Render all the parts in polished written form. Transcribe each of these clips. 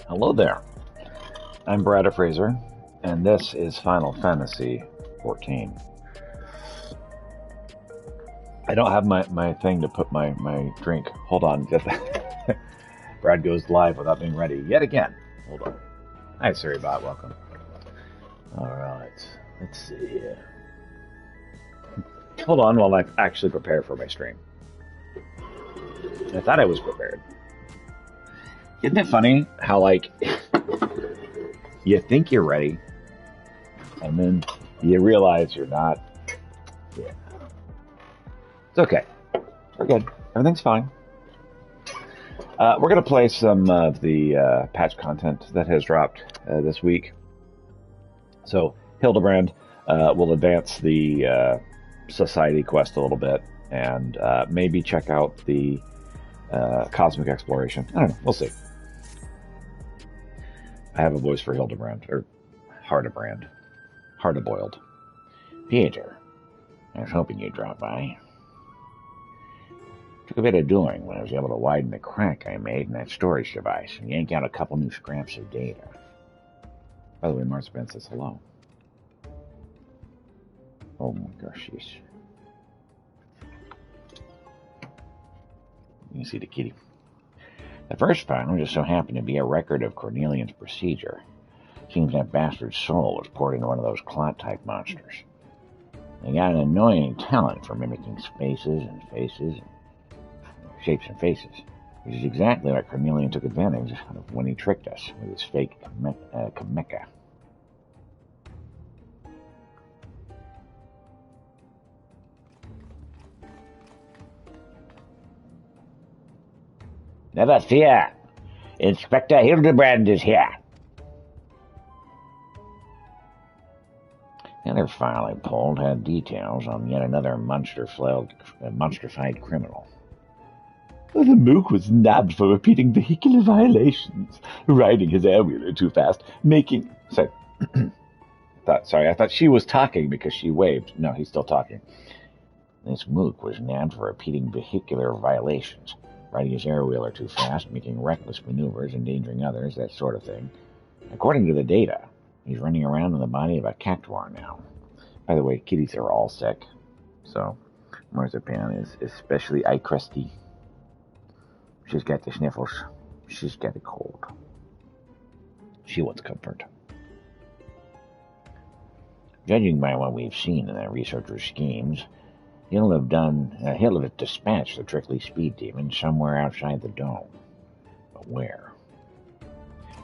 Hello there. I'm Brad Fraser, and this is Final Fantasy XIV. I don't have my thing to put my drink. Hold on. Brad goes live without being ready yet again. Hold on. Hi, Surrybot. Welcome. All right. Let's see here. Hold on while I actually prepare for my stream. I thought I was prepared. Isn't it funny how, like, you think you're ready, and then you realize you're not? Yeah. It's okay. We're good. Everything's fine. We're going to play some of the patch content that has dropped this week. So, Hildebrand will advance the Society quest a little bit, and maybe check out the Cosmic Exploration. I don't know. We'll see. I have a voice for Hildebrand, or Hardebrand. Hardeboiled. Peter, I was hoping you'd drop by. Took a bit of doing when I was able to widen the crack I made in that storage device and yank out a couple new scraps of data. By the way, Marzipan says hello. Oh my gosh, she's... You can see the kitty. The first file just so happened to be a record of Cornelian's procedure. Seems that bastard's soul was poured into one of those clot-type monsters. They got an annoying talent for mimicking spaces and faces, and shapes and faces, which is exactly what Cornelian took advantage of when he tricked us with his fake Kamecha. Never fear. Inspector Hildebrand is here. The other file I pulled had details on yet another monstrified criminal. The mook was nabbed for repeating vehicular violations, riding his air-wheeler too fast, making... Sorry, I thought she was talking because she waved. No, he's still talking. This mook was nabbed for repeating vehicular violations, riding his air-wheeler too fast, making reckless maneuvers, endangering others, that sort of thing. According to the data, he's running around in the body of a cactuar now. By the way, kitties are all sick, so Marzipan is especially eye-crusty. She's got the sniffles. She's got a cold. She wants comfort. Judging by what we've seen in the researcher's schemes, he'll have dispatched the trickly speed demon somewhere outside the dome. But where?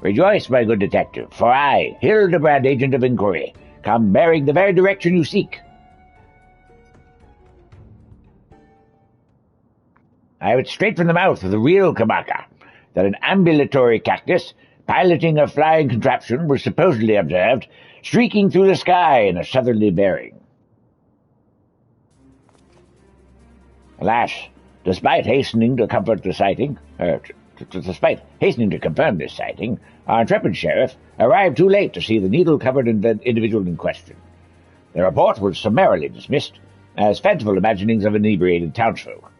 Rejoice, my good detective, for I, Hildebrand, agent of inquiry, come bearing the very direction you seek. I have it straight from the mouth of the real Kamaka that an ambulatory cactus piloting a flying contraption was supposedly observed streaking through the sky in a southerly bearing. Alas, despite hastening to confirm this sighting, our intrepid sheriff arrived too late to see the needle-covered individual in question. The report was summarily dismissed as fanciful imaginings of inebriated townsfolk.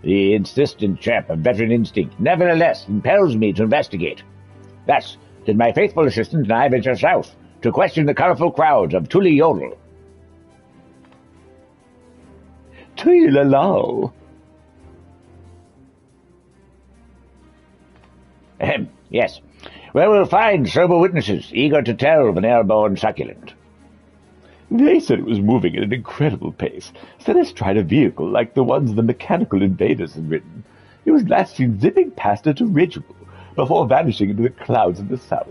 The insistent chap of veteran instinct nevertheless impels me to investigate. Thus did my faithful assistant and I venture south to question the colorful crowds of Tuli Yodel. Tui-la-lao. Ahem, yes. Well, we'll find sober witnesses eager to tell of an airborne succulent. They said it was moving at an incredible pace. Said let's try a vehicle like the ones the mechanical invaders had ridden. It was last seen zipping past a dirigible before vanishing into the clouds in the south.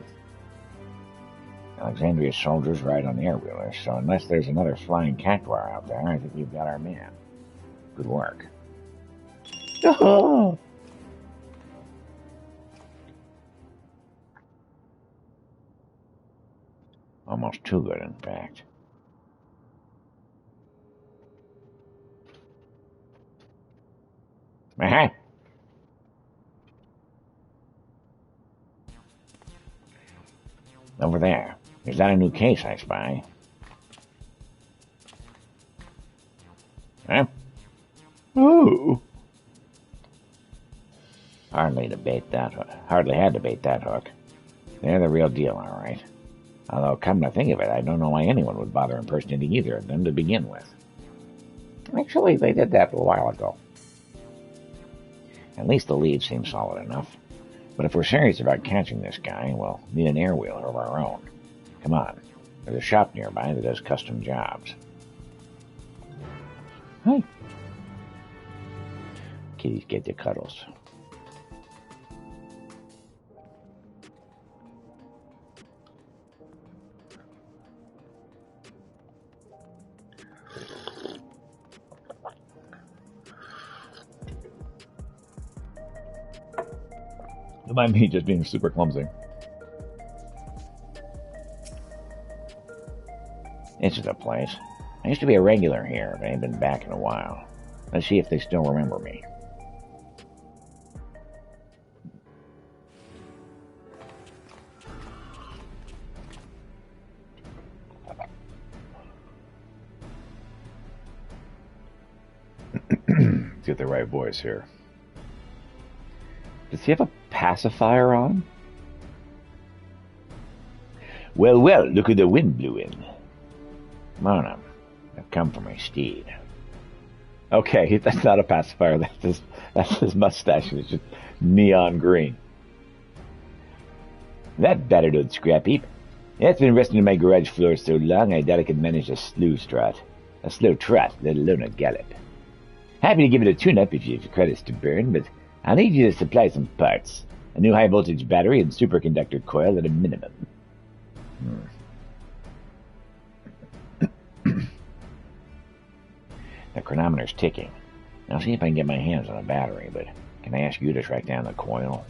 Alexandria's soldiers ride on air-wheelers, so unless there's another flying cactuar out there, I think we've got our man. Good work. Oh. Almost too good, in fact. Uh-huh. Over there. Is that a new case I spy? Huh? Oh. Hardly had to bait that hook. They're the real deal, all right. Although, come to think of it, I don't know why anyone would bother impersonating either of them to begin with. Actually, they did that a while ago. At least the lead seems solid enough. But if we're serious about catching this guy, we'll need an airwheeler of our own. Come on. There's a shop nearby that does custom jobs. Hi. Kitties get the cuddles. Don't mind me just being super clumsy. This is the place. I used to be a regular here, but I ain't been back in a while. Let's see if they still remember me. Let's get the right voice here. Does he have a pacifier on? Well, well, look who the wind blew in. Come on up. I've come for my steed. Okay, that's not a pacifier. That's his mustache. It's just neon green. That battered old scrap heap. It's been resting in my garage floor so long I doubt I could manage a slow trot, let alone a gallop. Happy to give it a tune-up if you have credits to burn, but I'll need you to supply some parts. A new high-voltage battery and superconductor coil at a minimum. The chronometer's ticking. I'll see if I can get my hands on a battery, but can I ask you to track down the coil?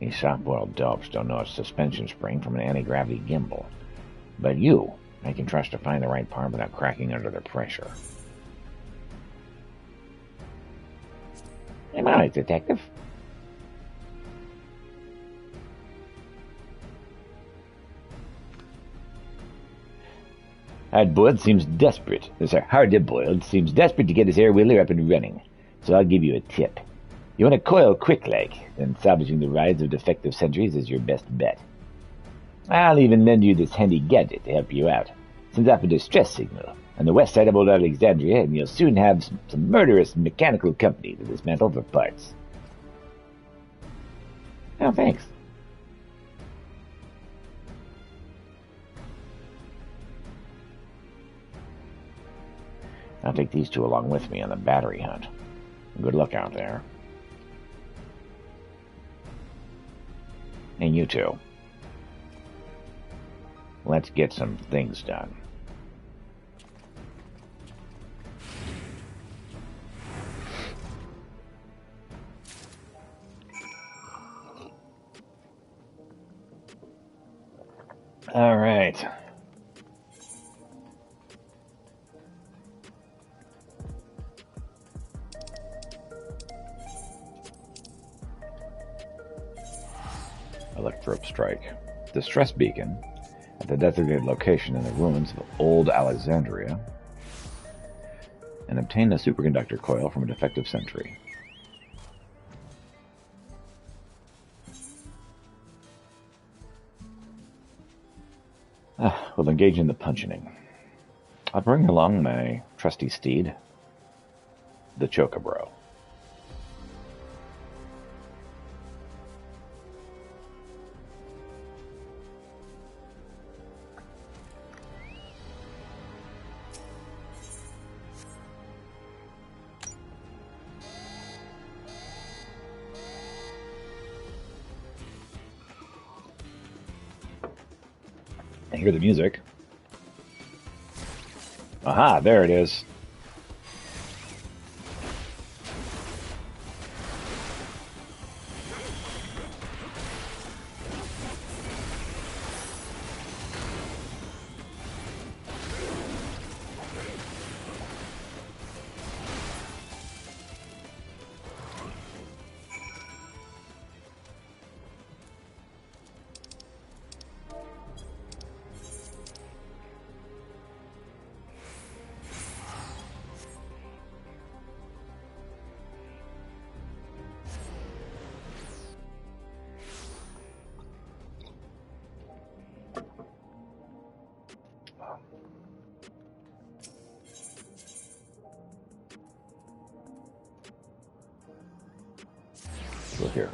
These soft-boiled dopes don't know a suspension spring from an anti-gravity gimbal. But you, I can trust to find the right part without cracking under the pressure. I'm on it, Detective. Hard-boiled seems desperate. Hard-boiled seems desperate to get his air-wheeler up and running. So I'll give you a tip. You want to coil quick-like, then salvaging the rides of defective sentries is your best bet. I'll even lend you this handy gadget to help you out. Sends off a distress signal on the west side of Old Alexandria, and you'll soon have some murderous mechanical company to dismantle for parts. Oh, thanks. I'll take these two along with me on the battery hunt. Good luck out there. And you two. Let's get some things done. All right. Electrope strike. Distress beacon at the designated location in the ruins of Old Alexandria, and obtain a superconductor coil from a defective sentry. We'll engage in the punching. I'll bring along my trusty steed, the Chocobro. I hear the music. Aha, there it is. We're here.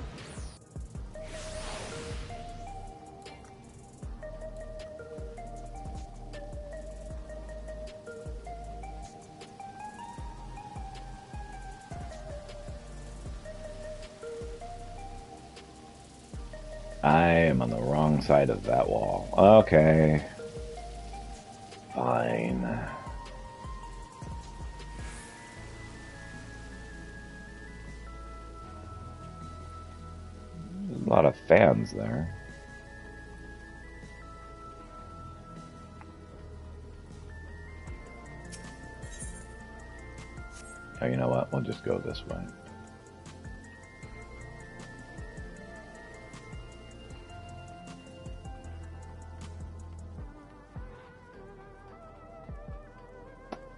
I am on the wrong side of that wall. Okay. Fine. There's a lot of fans there. Oh, you know what? We'll just go this way.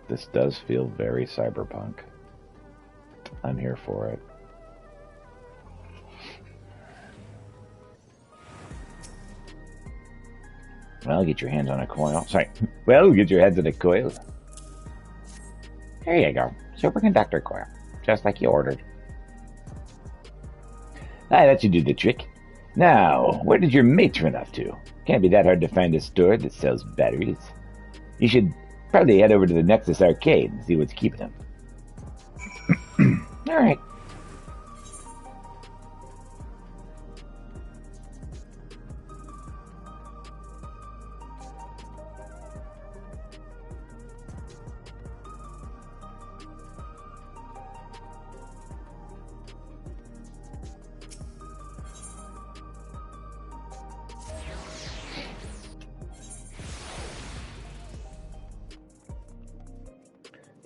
This does feel very cyberpunk. I'm here for it. Well, get your hands on a coil. Sorry. Well, get your heads on a coil. There you go. Superconductor coil. Just like you ordered. That should do the trick. Now, where did your mates run off to? Can't be that hard to find a store that sells batteries. You should probably head over to the Nexus Arcade and see what's keeping them. All right.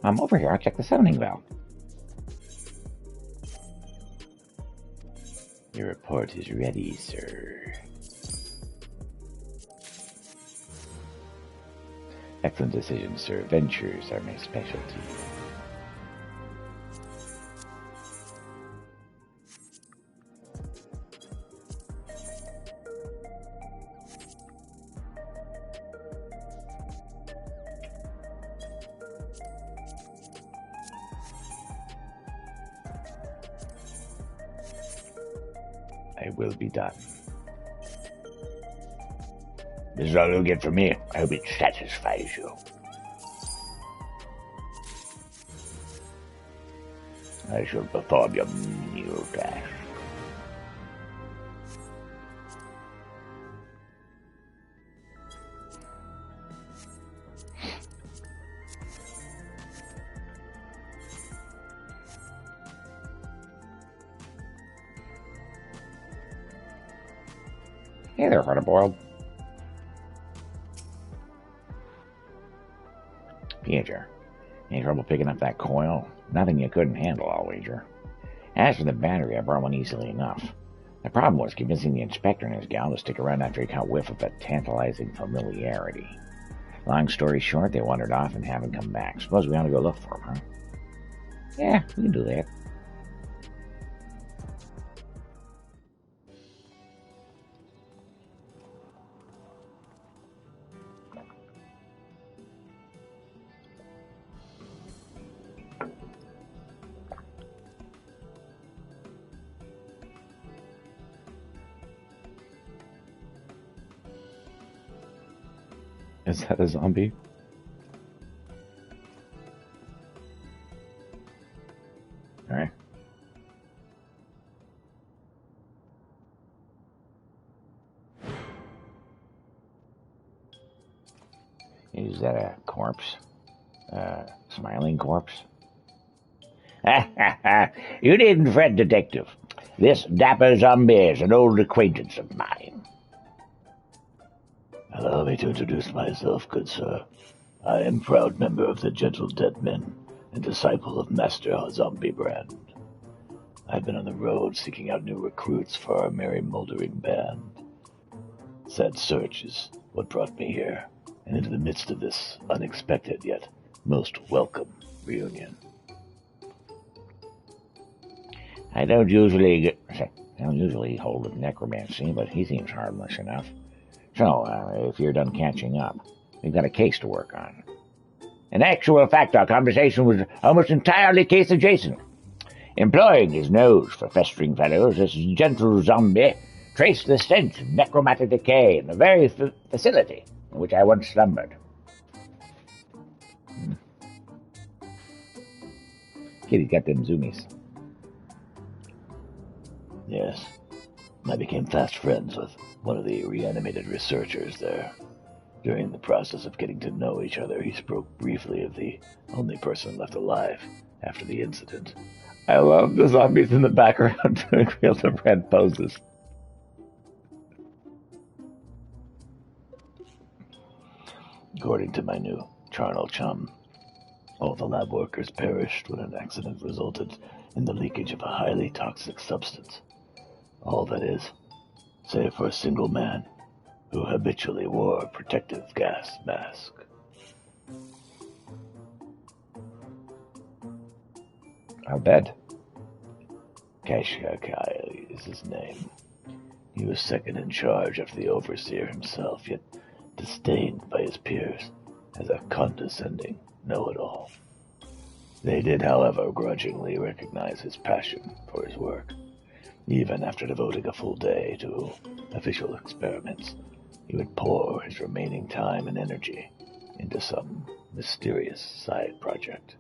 I'm over here. I'll check the summoning valve. Your report is ready, sir. Excellent decision, sir. Ventures are my specialty. I will be done. This is all you'll get from me. I hope it satisfies you. I shall perform your menial task. Hey there, hard-boiled. Pietro, any trouble picking up that coil? Nothing you couldn't handle, I'll wager. As for the battery, I brought one easily enough. The problem was convincing the inspector and his gal to stick around after he caught whiff of a tantalizing familiarity. Long story short, they wandered off and haven't come back. Suppose we ought to go look for them, huh? Yeah, we can do that. Is that a zombie? Alright. Is that a corpse? Smiling corpse? You needn't fret, detective. This dapper zombie is an old acquaintance of mine. Allow me to introduce myself, good sir. I am proud member of the Gentle Dead Men and disciple of Master Zombie Brand. I've been on the road seeking out new recruits for our merry moldering band. Sad search is what brought me here, and into the midst of this unexpected yet most welcome reunion. I don't usually hold with necromancy, but he seems harmless enough. So, if you're done catching up, we've got a case to work on. In actual fact, our conversation was almost entirely case adjacent. Employing his nose for festering fellows, this gentle zombie traced the stench of necromantic decay in the very facility in which I once slumbered. Kitty's got them zoomies. Yes, I became fast friends with one of the reanimated researchers there. During the process of getting to know each other, he spoke briefly of the only person left alive after the incident. I love the zombies in the background doing real red poses. According to my new charnel chum, all the lab workers perished when an accident resulted in the leakage of a highly toxic substance. All that is, save for a single man who habitually wore a protective gas mask. How bad? Kashkakai is his name. He was second in charge after the overseer himself, yet disdained by his peers as a condescending know-it-all. They did, however, grudgingly recognize his passion for his work. Even after devoting a full day to official experiments, he would pour his remaining time and energy into some mysterious side project.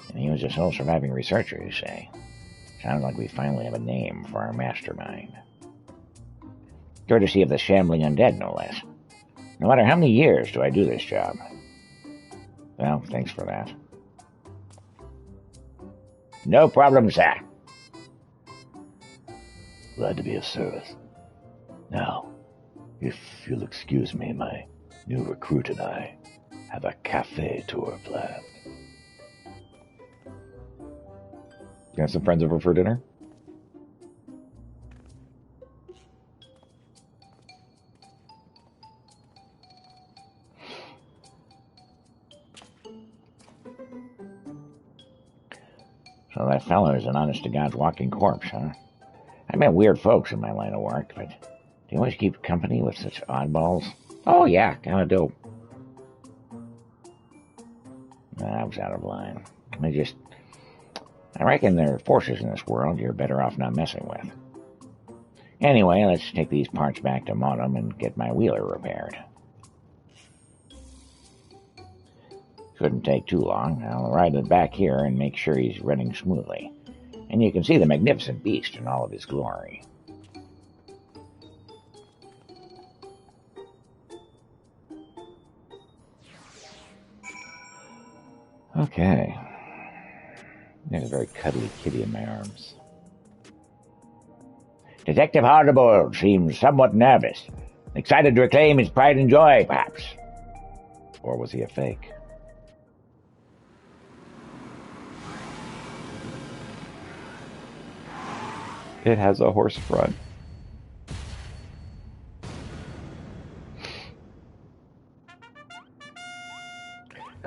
And he was the sole surviving researcher, you say? Sounds like we finally have a name for our mastermind. Courtesy of the shambling undead, no less. No matter how many years do I do this job. Well, thanks for that. No problem, sir. Glad to be of service. Now, if you'll excuse me, my new recruit and I have a cafe tour planned. Got some friends over for dinner? So that fellow is an honest-to-God's walking corpse, huh? I met weird folks in my line of work, but do you always keep company with such oddballs? Oh, yeah, kinda do. I was out of line. I reckon there are forces in this world you're better off not messing with. Anyway, let's take these parts back to Modem and get my wheeler repaired. Shouldn't take too long. I'll ride it back here and make sure he's running smoothly. And you can see the magnificent beast in all of his glory. Okay. There's a very cuddly kitty in my arms. Detective Hardable seems somewhat nervous. Excited to reclaim his pride and joy, perhaps. Or was he a fake? It has a horse front.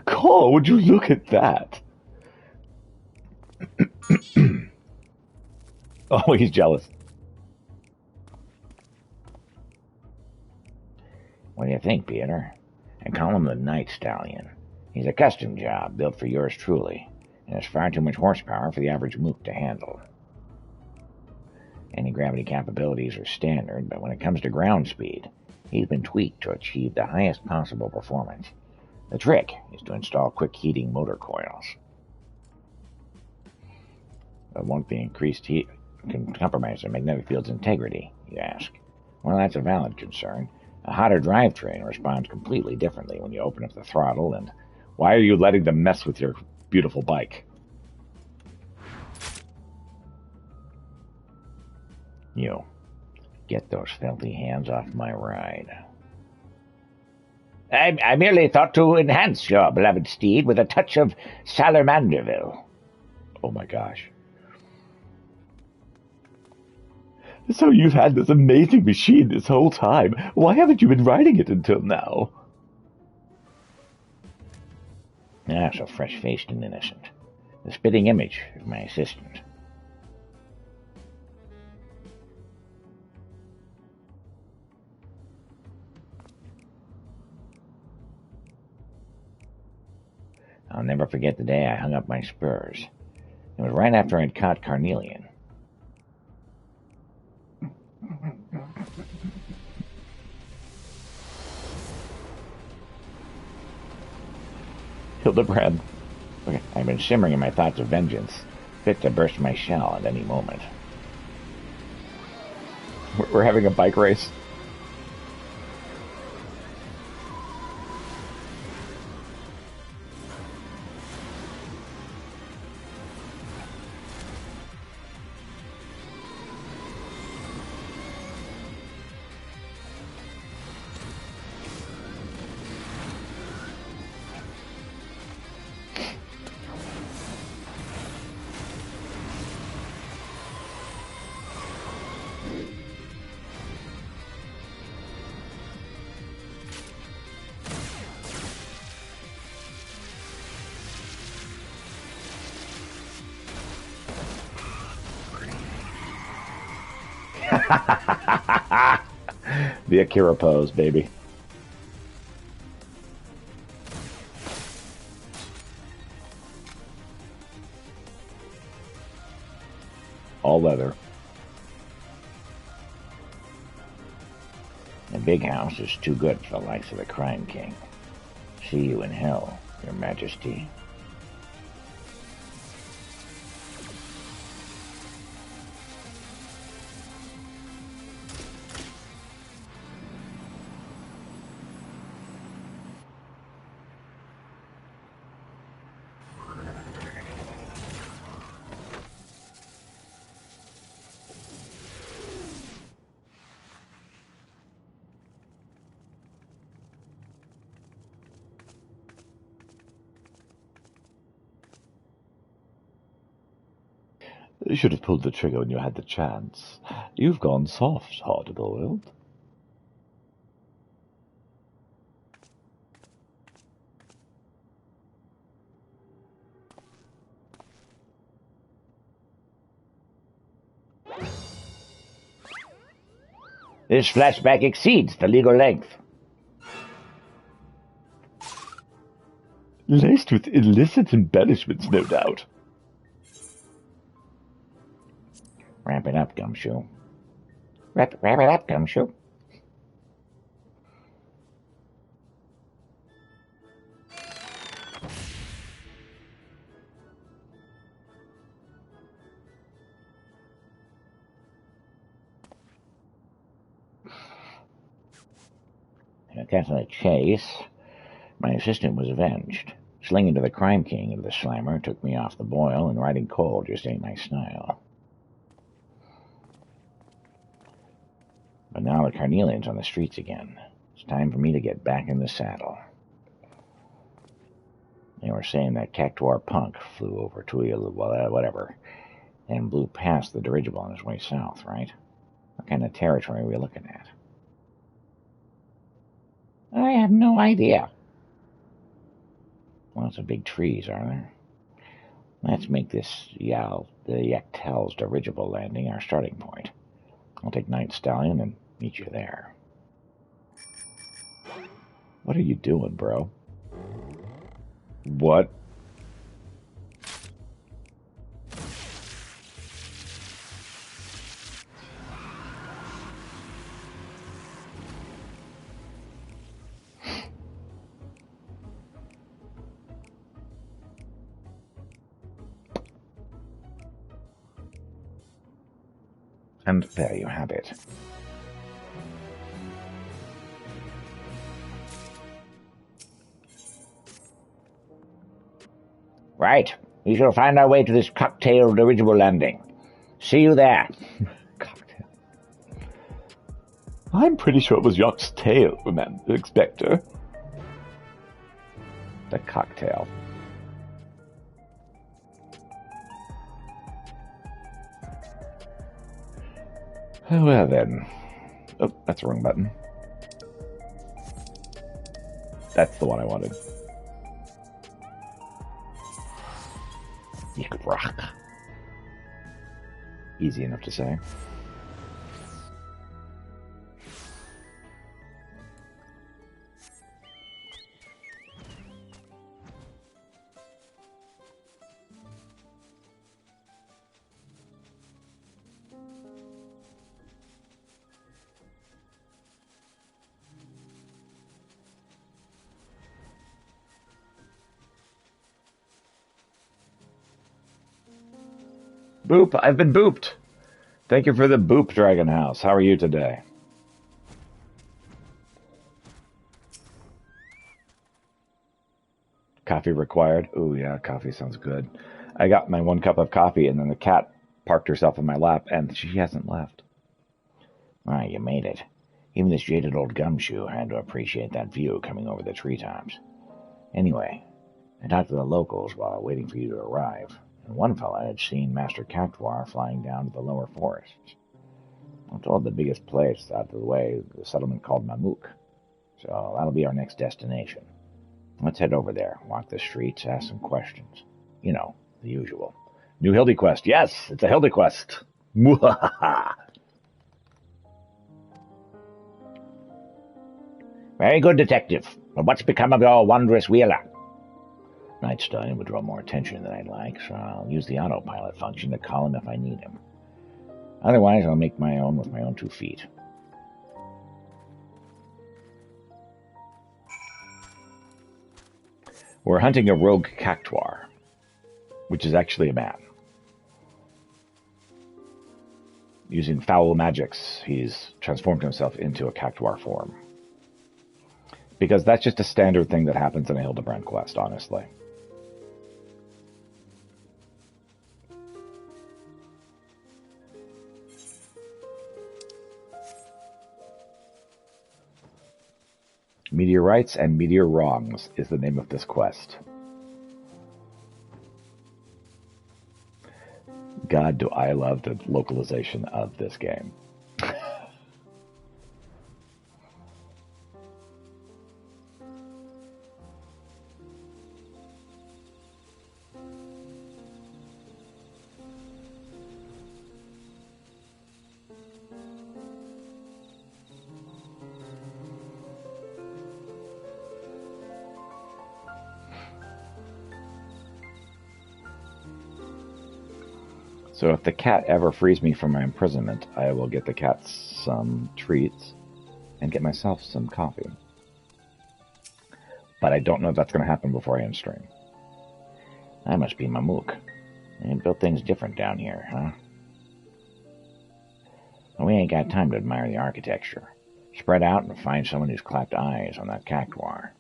Cole, would you look at that? Oh, he's jealous. What do you think, Peter? I call him the Night Stallion. He's a custom job built for yours truly, and has far too much horsepower for the average mook to handle. Anti-gravity capabilities are standard, but when it comes to ground speed, he's been tweaked to achieve the highest possible performance. The trick is to install quick heating motor coils. But won't the increased heat compromise the magnetic field's integrity, you ask? Well, that's a valid concern. A hotter drivetrain responds completely differently when you open up the throttle, and why are you letting them mess with your beautiful bike? You, get those filthy hands off my ride. I merely thought to enhance your beloved steed with a touch of Salamanderville. Oh my gosh. So you've had this amazing machine this whole time. Why haven't you been riding it until now? Ah, so fresh-faced and innocent. The spitting image of my assistant. I'll never forget the day I hung up my spurs. It was right after I'd caught Carnelian. Hildebrand. Okay, I've been shimmering in my thoughts of vengeance, fit to burst my shell at any moment. We're having a bike race. The Akira pose, baby. All leather. The big house is too good for the likes of the Crime King. See you in hell, Your Majesty. You should have pulled the trigger when you had the chance. You've gone soft-hearted, oiled. This flashback exceeds the legal length. Laced with illicit embellishments, no doubt. Wrap it up, Gumshoe. Wrap it up, Gumshoe. In a definite chase, my assistant was avenged. Slinging to the Crime King of the Slammer took me off the boil, and riding cold just ain't my style. But now the Carnelian's on the streets again. It's time for me to get back in the saddle. They were saying that Cactuar punk flew over to whatever, and blew past the dirigible on his way south, right? What kind of territory are we looking at? I have no idea. Lots of big trees, are there? Let's make this the Yachtel's dirigible landing our starting point. I'll take Night Stallion and meet you there. What are you doing, bro? What? And there you have it. Right. We shall find our way to this cocktail dirigible landing. See you there. Cocktail. I'm pretty sure it was Yacht's tail, Inspector. The cocktail. Oh, well then. Oh, that's the wrong button. That's the one I wanted. You could rock. Easy enough to say. Boop, I've been booped. Thank you for the boop, Dragon House. How are you today? Coffee required. Ooh, yeah, coffee sounds good. I got my 1 cup of coffee, and then the cat parked herself in my lap, and she hasn't left. Ah, you made it. Even this jaded old gumshoe had to appreciate that view coming over the treetops. Anyway, I talked to the locals while waiting for you to arrive, and one fella had seen Master Cactuar flying down to the lower forests. I'm told the biggest place out of the way is a settlement called Mamook, so that'll be our next destination. Let's head over there, walk the streets, ask some questions. You know, the usual. New Hildy quest. Yes, it's a Hildy quest. Very good, detective. But what's become of your wondrous wheeler? Night's starting would draw more attention than I'd like, so I'll use the autopilot function to call him if I need him. Otherwise, I'll make my own with my own 2 feet. We're hunting a rogue Cactuar, which is actually a man. Using foul magics, he's transformed himself into a Cactuar form. Because that's just a standard thing that happens in a Hildebrand quest, honestly. Meteorites and Meteor Wrongs is the name of this quest. God, do I love the localization of this game. So if the cat ever frees me from my imprisonment, I will get the cat some treats and get myself some coffee. But I don't know if that's going to happen before I end stream. I must be Mamook. They built things different down here, huh? We ain't got time to admire the architecture. Spread out and find someone who's clapped eyes on that Cactuar.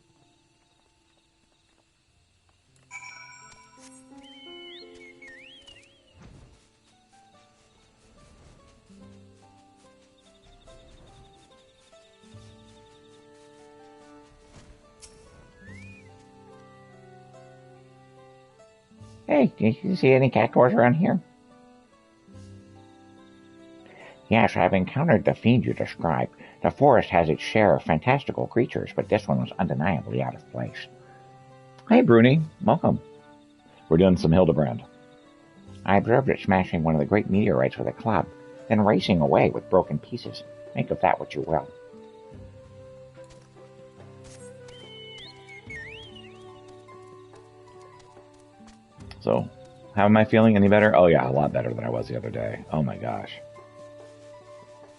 Hey, do you see any Cactuars around here? Yes, I've encountered the fiend you described. The forest has its share of fantastical creatures, but this one was undeniably out of place. Hey, Bruni. Welcome. We're doing some Hildebrand. I observed it smashing one of the great meteorites with a club, then racing away with broken pieces. Make of that what you will. So, how am I feeling? Any better? Oh yeah, a lot better than I was the other day. Oh my gosh.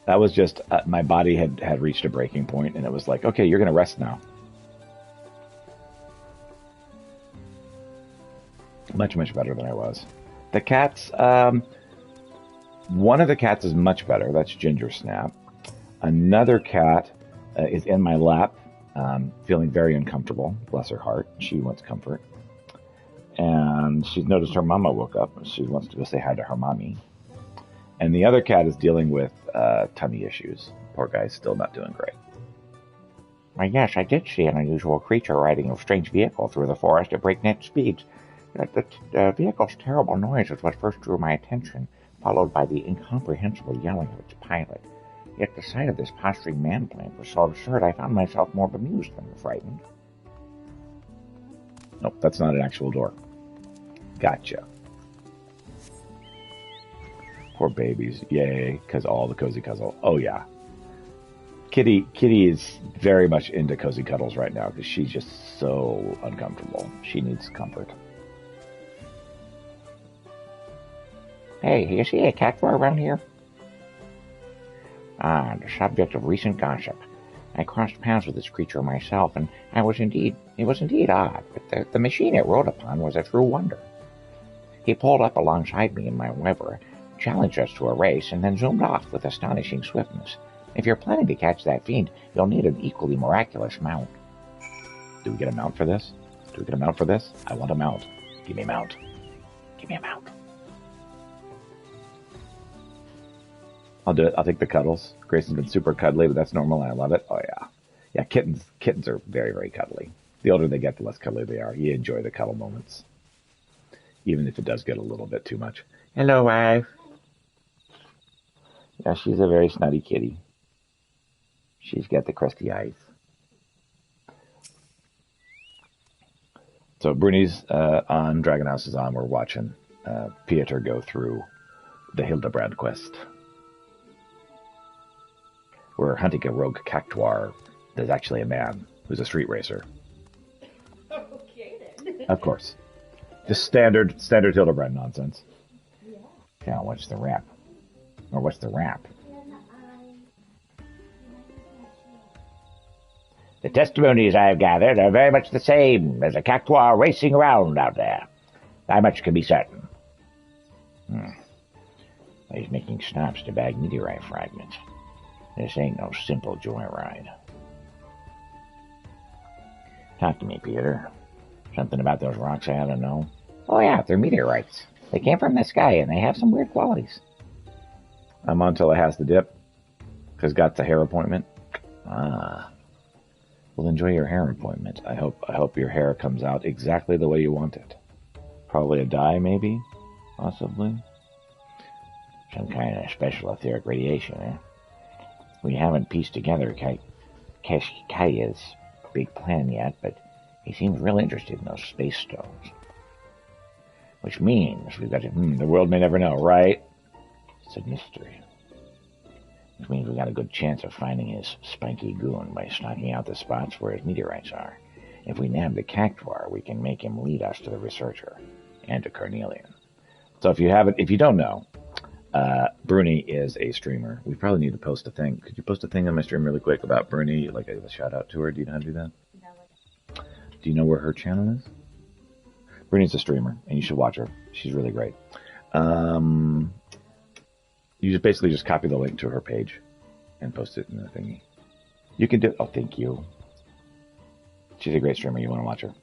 That was just, my body had reached a breaking point, and it was like, okay, you're going to rest now. Much, much better than I was. The cats, one of the cats is much better. That's Ginger Snap. Another cat is in my lap, feeling very uncomfortable. Bless her heart. She wants comfort. And she's noticed her mama woke up. She wants to go say hi to her mommy. And the other cat is dealing with tummy issues. Poor guy's still not doing great. Why, yes, I did see an unusual creature riding a strange vehicle through the forest at breakneck speeds. The vehicle's terrible noise was what first drew my attention, followed by the incomprehensible yelling of its pilot. Yet the sight of this posturing man-plant was so absurd I found myself more bemused than frightened. Nope, that's not an actual door. Gotcha. Poor babies. Yay, because all the cozy cuddle. Oh, yeah. Kitty is very much into cozy cuddles right now because she's just so uncomfortable. She needs comfort. Hey, you see a Cactuar around here? Ah, the subject of recent gossip. I crossed paths with this creature myself, and it was indeed odd, but the machine it rode upon was a true wonder. He pulled up alongside me and my Weber, challenged us to a race, and then zoomed off with astonishing swiftness. If you're planning to catch that fiend, you'll need an equally miraculous mount. Do we get a mount for this? Do we get a mount for this? I want a mount. Give me a mount. Give me a mount. I'll do it. I'll take the cuddles. Grayson's been super cuddly, but that's normal, and I love it. Oh, yeah. Yeah, kittens are very, very cuddly. The older they get, the less cuddly they are. You enjoy the cuddle moments, even if it does get a little bit too much. Hello, wife. Yeah, she's a very snotty kitty. She's got the crusty eyes. So Bruni's on, Dragon House is on. We're watching Pieter go through the Hildebrand quest. We're hunting a rogue cactuar. There's actually a man who's a street racer. Okay then. Of course. Just standard Hildebrand nonsense. Yeah. Now, what's the rap? Or what's the rap? The testimonies I've gathered are very much the same. There's a cactuar racing around out there. That much can be certain. He's making stops to bag meteorite fragments. This ain't no simple joyride. Talk to me, Peter. Something about those rocks I ought to know? Oh yeah, they're meteorites. They came from the sky, and they have some weird qualities. I'm on till it has the dip, because got the hair appointment. Ah. Well, enjoy your hair appointment. I hope your hair comes out exactly the way you want it. Probably a dye, maybe? Possibly? Some kind of special etheric radiation, eh? We haven't pieced together Kaya's big plan yet, but he seems real interested in those space stones. Which means we've got to, the world may never know, right? It's a mystery. Which means we got a good chance of finding his spiky goon by stalking out the spots where his meteorites are. If we nab the cactuar, we can make him lead us to the researcher and to Carnelian. So if you don't know, Bruni is a streamer. We probably need to post a thing. Could you post a thing on my stream really quick about Bruni, like a shout out to her? Do you know how to do that? No. Do you know where her channel is? Bruni's a streamer, and you should watch her. She's really great. You just basically just copy the link to her page and post it in the thingy. You can do it. Oh, thank you. She's a great streamer. You want to watch her.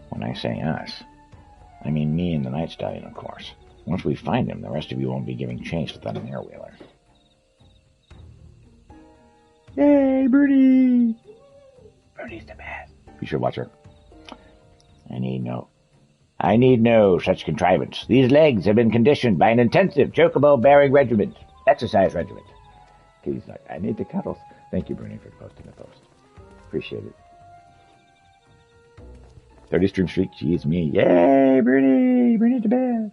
When I say us, I mean me and the Night Stallion, of course. Once we find him, the rest of you won't be giving chase without an airwheeler. Yay, Birdie! Birdie's the best. You should watch her. I need no such contrivance. These legs have been conditioned by an intensive chocobo-bearing regiment. Exercise regiment. Kitty's like, I need the cuddles. Thank you, Bruni, for posting the post. Appreciate it. 30 stream streak, geez me. Yay, Bruni! Bruni to bed.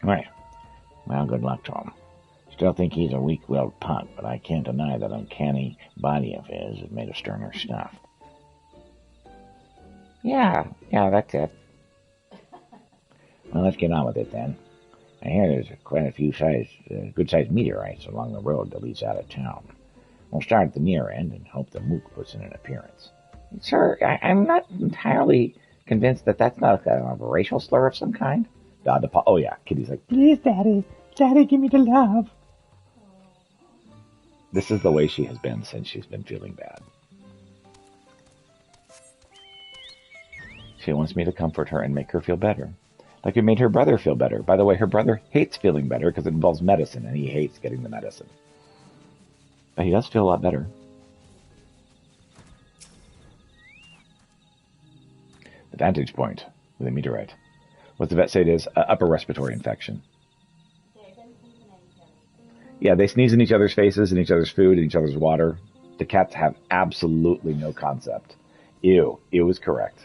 Alright. Well, good luck to him. Still think he's a weak-willed punk, but I can't deny that uncanny body of his is made of sterner stuff. Yeah, that's it. Well, let's get on with it then. I hear there's quite a few good-sized meteorites along the road that leads out of town. We'll start at the near end and hope the mook puts in an appearance. Sir, I'm not entirely convinced that that's not a racial slur of some kind. Oh yeah, Kitty's like, please, Daddy, give me the love. This is the way she has been since she's been feeling bad. She wants me to comfort her and make her feel better. Like it made her brother feel better. By the way, her brother hates feeling better because it involves medicine, and he hates getting the medicine. But he does feel a lot better. The vantage point with a meteorite. What the vet say it is? Upper respiratory infection. Yeah, they sneeze in each other's faces, in each other's food, in each other's water. The cats have absolutely no concept. Ew. Ew is correct.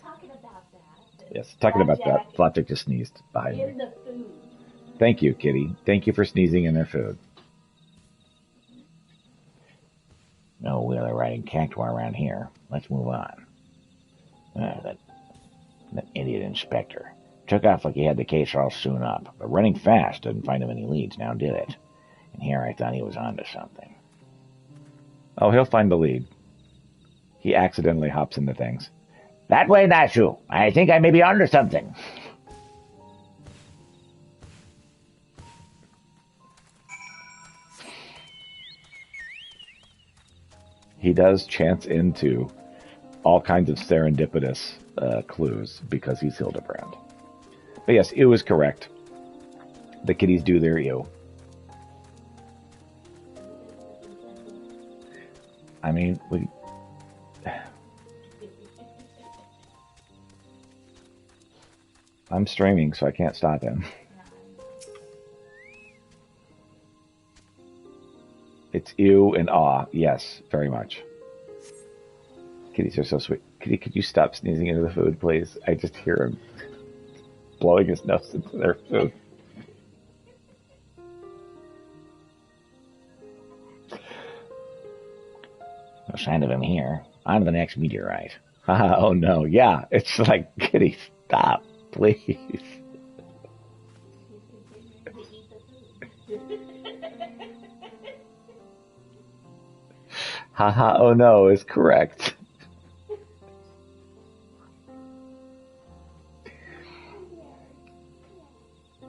Talking about that. Yes, talking about that. Flapjack just sneezed behind me. In the food. Thank you, Kitty. Thank you for sneezing in their food. No wheeler riding cactuar around here. Let's move on. That idiot inspector. Took off like he had the case all sewn up, but running fast didn't find him any leads, now did it. And here I thought he was onto something. Oh, he'll find the lead. He accidentally hops into things. That way, Nashu. I think I may be onto something. He does chance into all kinds of serendipitous clues because he's Hildebrand. But yes, ew is correct. The kitties do their ew. I mean, I'm streaming, so I can't stop him. It's ew and awe. Yes, very much. Kitties are so sweet. Kitty, could you stop sneezing into the food, please? I just hear him blowing his nose into their food. No sign of him here. On to the next meteorite. Oh no, yeah. It's like, Kitty, stop, please. Haha, oh no is correct.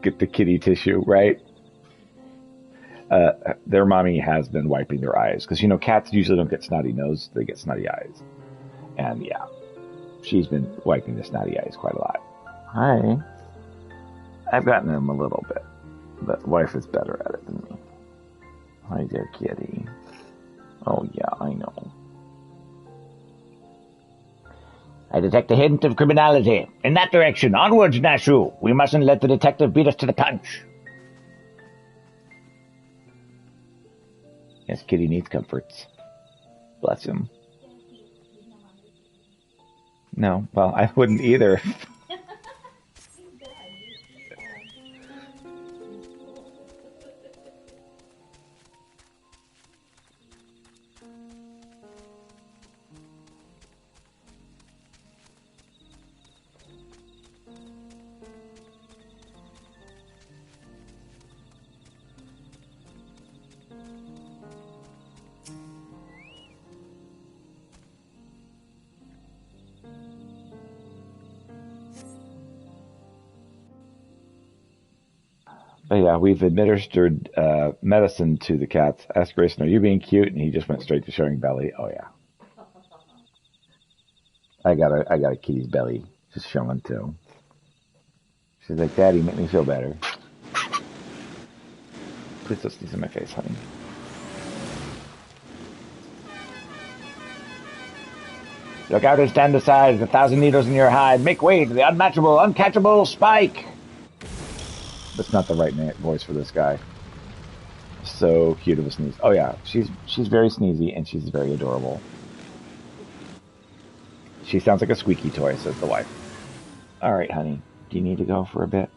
Get the kitty tissue, right? Their mommy has been wiping their eyes. Because, cats usually don't get snotty nose, they get snotty eyes. And yeah, she's been wiping the snotty eyes quite a lot. Hi. I've gotten them a little bit. But wife is better at it than me. Hi there, kitty. Oh yeah, I know. I detect a hint of criminality. In that direction. Onwards, Nashu. We mustn't let the detective beat us to the punch. Yes, kitty needs comforts. Bless him. No, well, I wouldn't either. But yeah, we've administered medicine to the cats. Asked Grayson, are you being cute? And he just went straight to showing belly. Oh yeah. I got a kitty's belly just showing too. She's like, Daddy, make me feel better. Please don't sneeze in my face, honey. Look out and stand aside. 1,000 needles in your hide. Make way to the unmatchable, uncatchable Spike. That's not the right voice for this guy. So cute of a sneeze. Oh yeah, she's very sneezy and she's very adorable. She sounds like a squeaky toy, says the wife. All right, honey, do you need to go for a bit?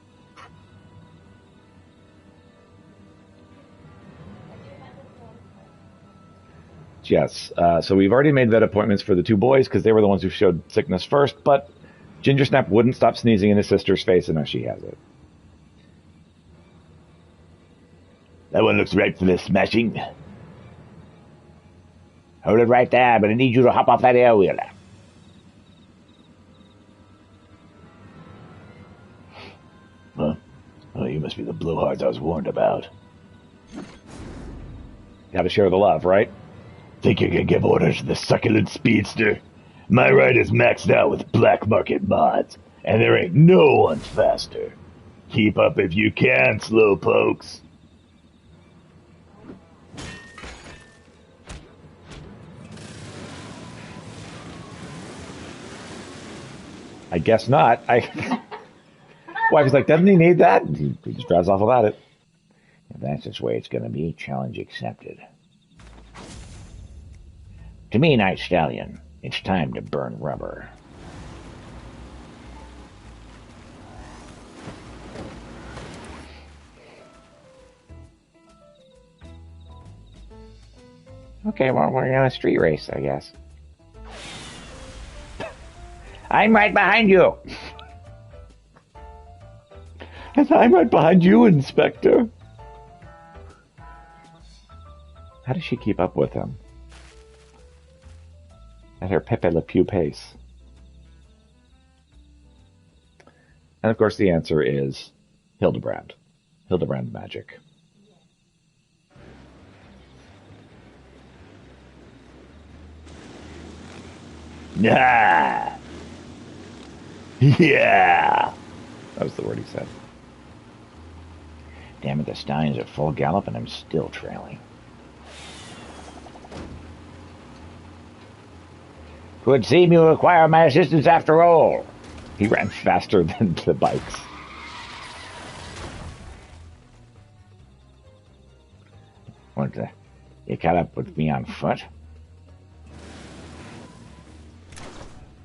Yes. So we've already made vet appointments for the two boys because they were the ones who showed sickness first. But Ginger Snap wouldn't stop sneezing in his sister's face, and now she has it. That one looks ripe for the smashing. Hold it right there, but I need you to hop off that air wheeler. Huh? Oh, you must be the blowhards I was warned about. Gotta share the love, right? Think you can give orders to the succulent speedster? My ride is maxed out with black market mods, and there ain't no one faster. Keep up if you can, slowpokes. I guess not. Wife was like, doesn't he need that? He just drives off without it. If that's just the way it's going to be, challenge accepted. To me, Night Stallion, it's time to burn rubber. Okay, well, we're on a street race, I guess. I'm right behind you. And I'm right behind you, Inspector. How does she keep up with him? at her Pepe Le Pew pace. And of course the answer is Hildebrand. Hildebrand magic. Ah! Yeah! That was the word he said. Damn it, the stallion's at full gallop and I'm still trailing. Would seem you require my assistance after all. He ran faster than the bikes. What the? You caught up with me on foot?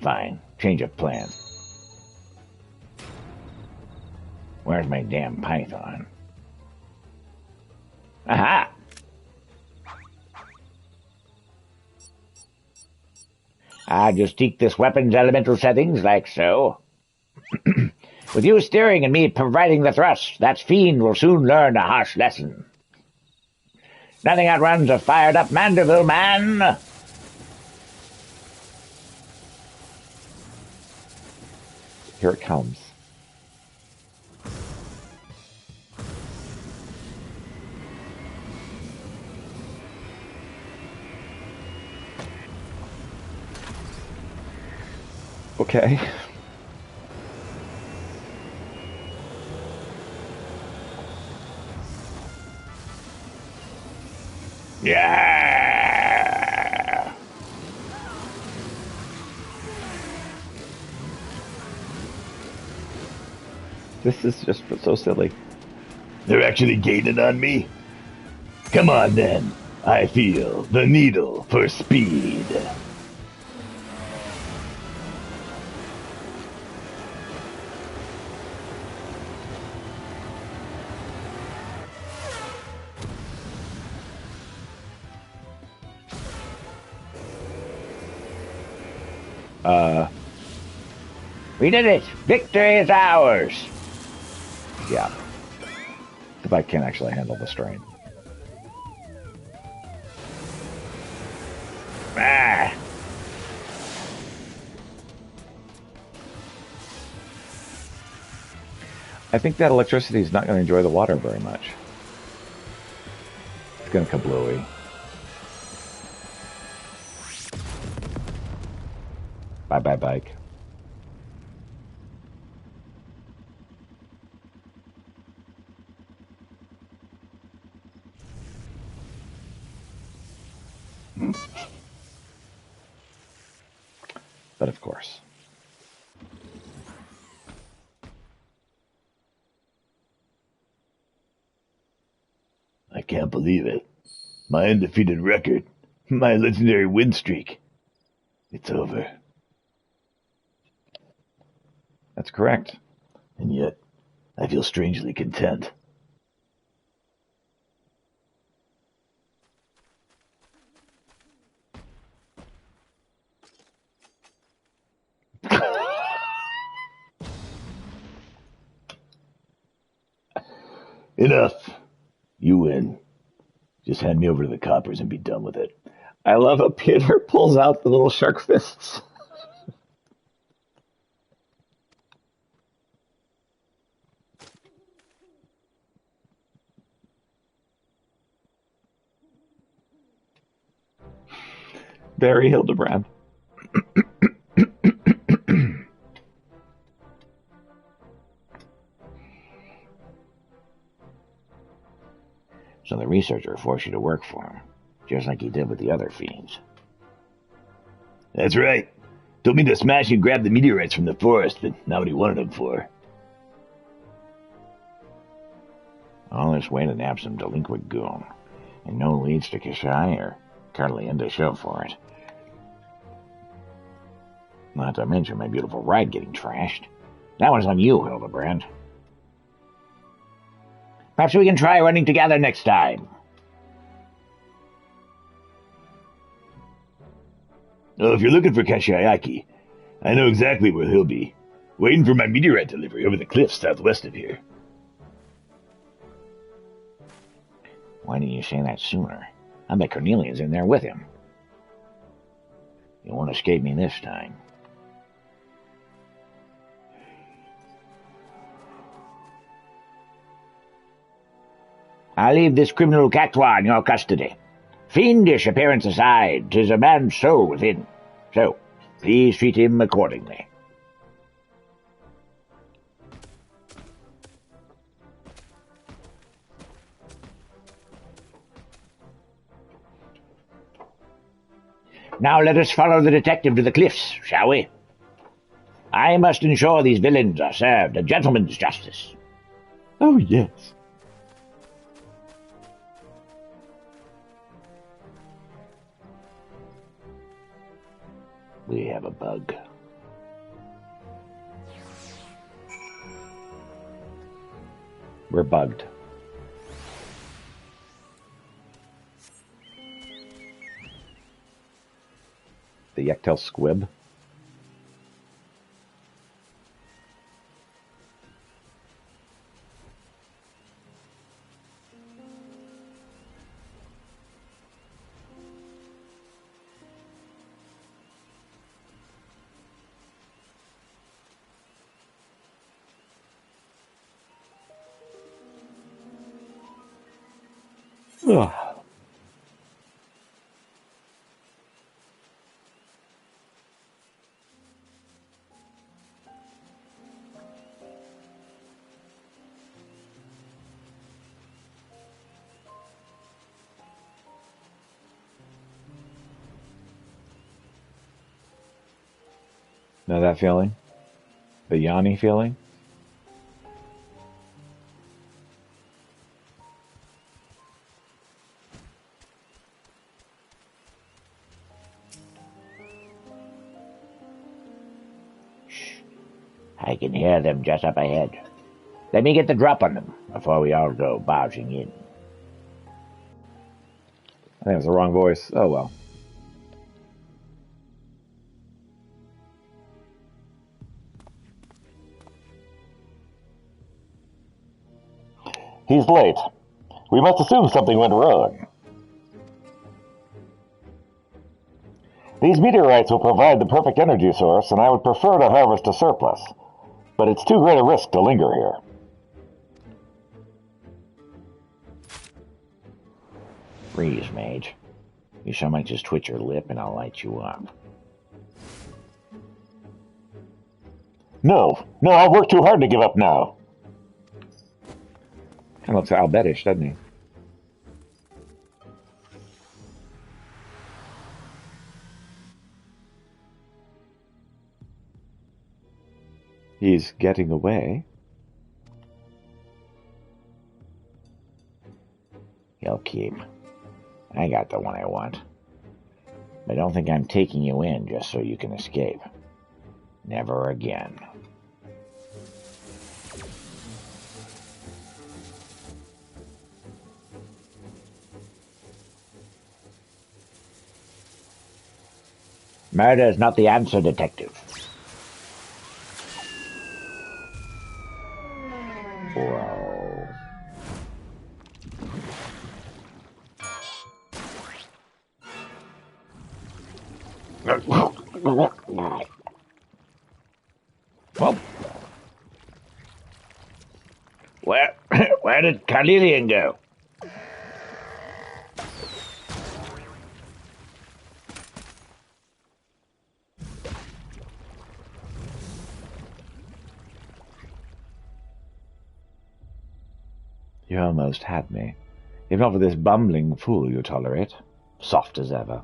Fine. Change of plans. Where's my damn python? Aha! I just tweak this weapon's elemental settings like so. With you steering and me providing the thrust, that fiend will soon learn a harsh lesson. Nothing outruns a fired-up Mandeville man. Here it comes. Okay. Yeah. This is just so silly. They're actually gaining on me? Come on then. I feel the needle for speed. We did it! Victory is ours! Yeah. The bike can't actually handle the strain. Ah! I think that electricity is not going to enjoy the water very much. It's going to kablooey. Bye-bye, bike. But of course. I can't believe it. My undefeated record. My legendary win streak. It's over. That's correct. And yet, I feel strangely content. Enough. You win. Just hand me over to the coppers and be done with it. I love how Peter pulls out the little shark fists. Very Hildebrand. So the researcher forced you to work for him, just like he did with the other fiends. That's right. Told me to smash and grab the meteorites from the forest, but not what he wanted them for. All this way to nab some delinquent goon, and no leads to Kashai or Carlian to show for it. Not to mention my beautiful ride getting trashed. That one's on you, Hildebrand. Perhaps we can try running together next time. Oh, if you're looking for Kashiayaki, I know exactly where he'll be. Waiting for my meteorite delivery over the cliffs southwest of here. Why didn't you say that sooner? I bet Cornelia's in there with him. You won't escape me this time. I leave this criminal catois in your custody. Fiendish appearance aside, 'tis a man's soul within. So, please treat him accordingly. Now let us follow the detective to the cliffs, shall we? I must ensure these villains are served a gentleman's justice. Oh, yes. We have a bug. We're bugged. The Yectel squib. Ugh. Know that feeling? The Yanni feeling? Shh. I can hear them just up ahead. Let me get the drop on them before we all go barging in. I think it was the wrong voice. Oh well. He's late. We must assume something went wrong. These meteorites will provide the perfect energy source, and I would prefer to harvest a surplus. But it's too great a risk to linger here. Freeze, mage. You so might just twitch your lip and I'll light you up. No, I'll work too hard to give up now. Kind of looks Albetish, doesn't he? He's getting away. He'll keep. I got the one I want. But don't think I'm taking you in just so you can escape. Never again. Murder is not the answer, detective. Whoa. Well, where did Carnelian go? You almost had me. If not for this bumbling fool you tolerate. Soft as ever.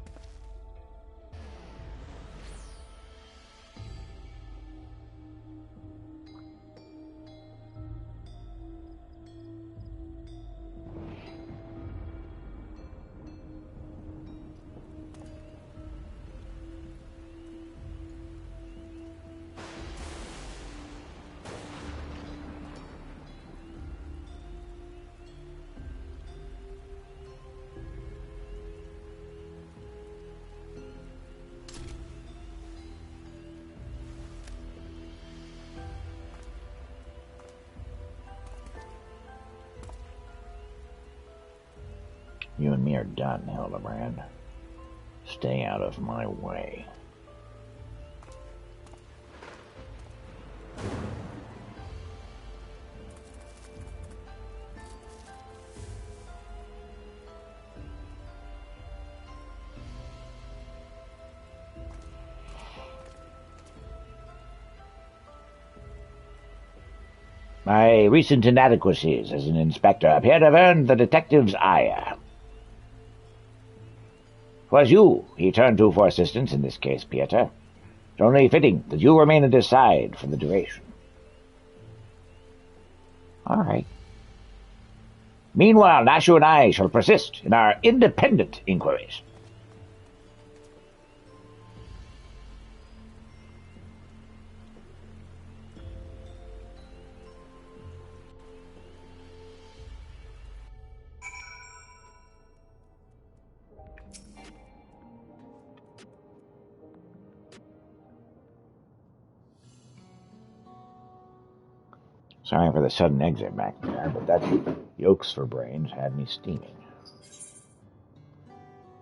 You and me are done, Hildebrand. Stay out of my way. My recent inadequacies as an inspector appear to have earned the detective's ire. 'Twas you he turned to for assistance in this case, Pieter. It's only fitting that you remain at his side for the duration. All right. Meanwhile, Nashu and I shall persist in our independent inquiries. Sorry for the sudden exit back there, but that yolks for brains had me steaming.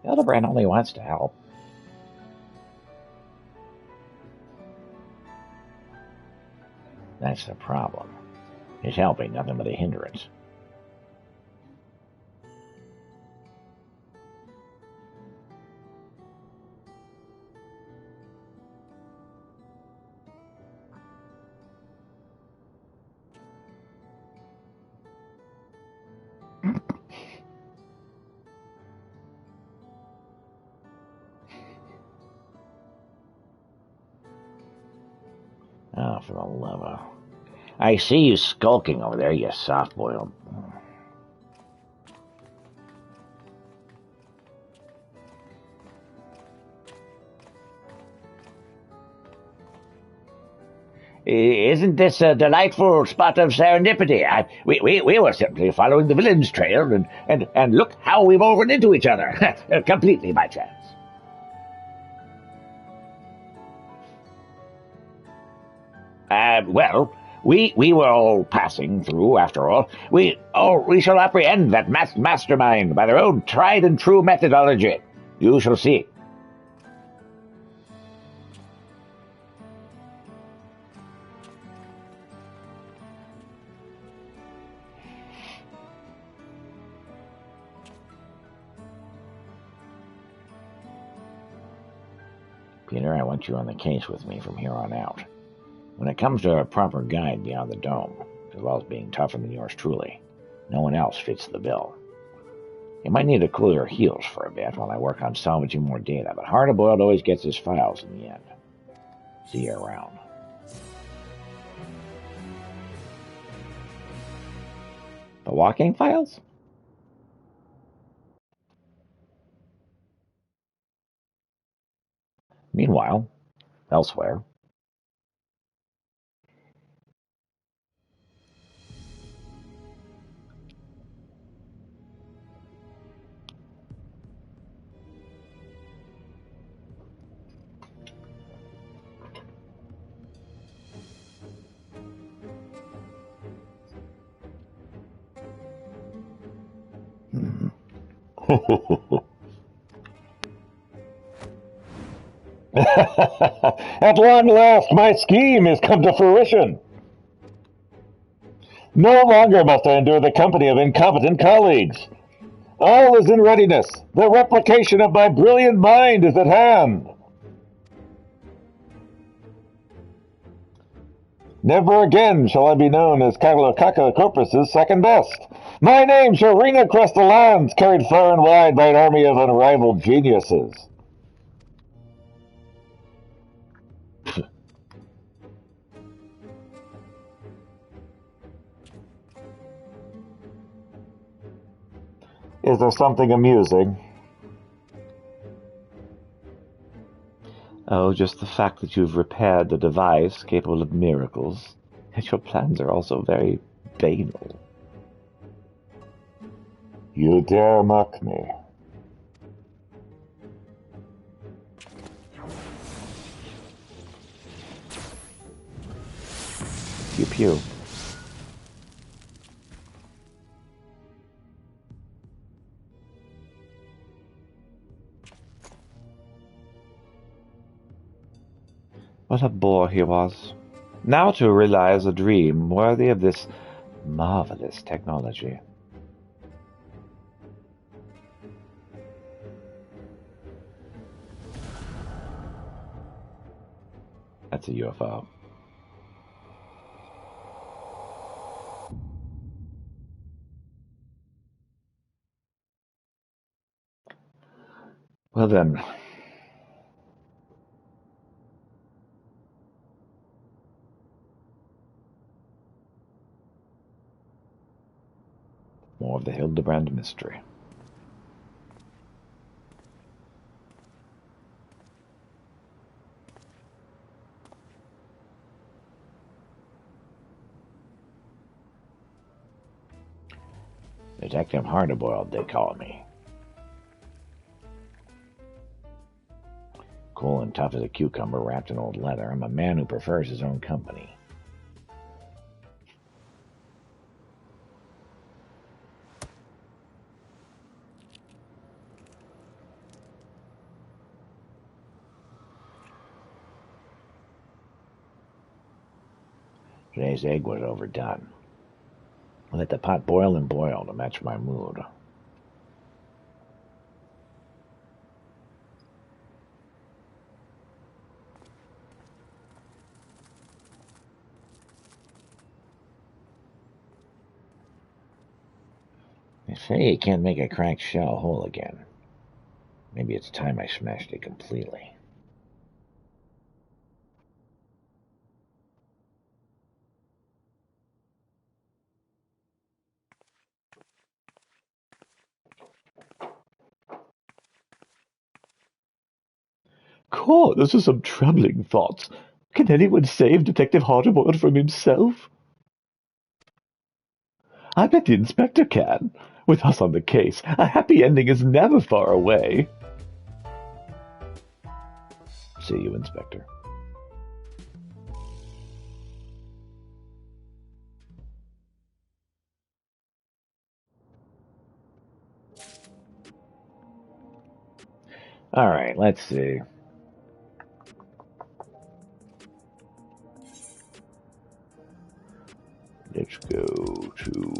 Hildebrand only wants to help. That's the problem. His help ain't nothing but a hindrance. Oh, for the love of... I see you skulking over there, you soft-boiled... Isn't this a delightful spot of serendipity? We were simply following the villain's trail, and look how we've all run into each other. Completely by chance. Well, we were all passing through, after all. We shall apprehend that mastermind by their own tried-and-true methodology. You shall see. Peter, I want you on the case with me from here on out. When it comes to a proper guide beyond the dome, as well as being tougher than yours truly, no one else fits the bill. You might need to cool your heels for a bit while I work on salvaging more data, but Hard-Boiled always gets his files in the end. See you around. The walking files? Meanwhile, elsewhere... At long last, my scheme has come to fruition. No longer must I endure the company of incompetent colleagues. All is in readiness. The replication of my brilliant mind is at hand. Never again shall I be known as Corpus's second best. My name shall ring across the lands, carried far and wide by an army of unrivaled geniuses. Is there something amusing? Oh, just the fact that you've repaired a device capable of miracles. Yet your plans are also very banal. You dare mock me. Pew pew. What a bore he was. Now to realize a dream worthy of this marvelous technology. That's a UFO. Well then, more of the Hildebrand mystery. Detective Hardboiled, they call me. Cool and tough as a cucumber wrapped in old leather, I'm a man who prefers his own company. Today's egg was overdone. I let the pot boil and boil to match my mood. They say you can't make a cracked shell whole again. Maybe it's time I smashed it completely. God, those are some troubling thoughts. Can anyone save Detective Hardboiled from himself? I bet the inspector can. With us on the case, a happy ending is never far away. See you, Inspector. All right, let's see. Let's go to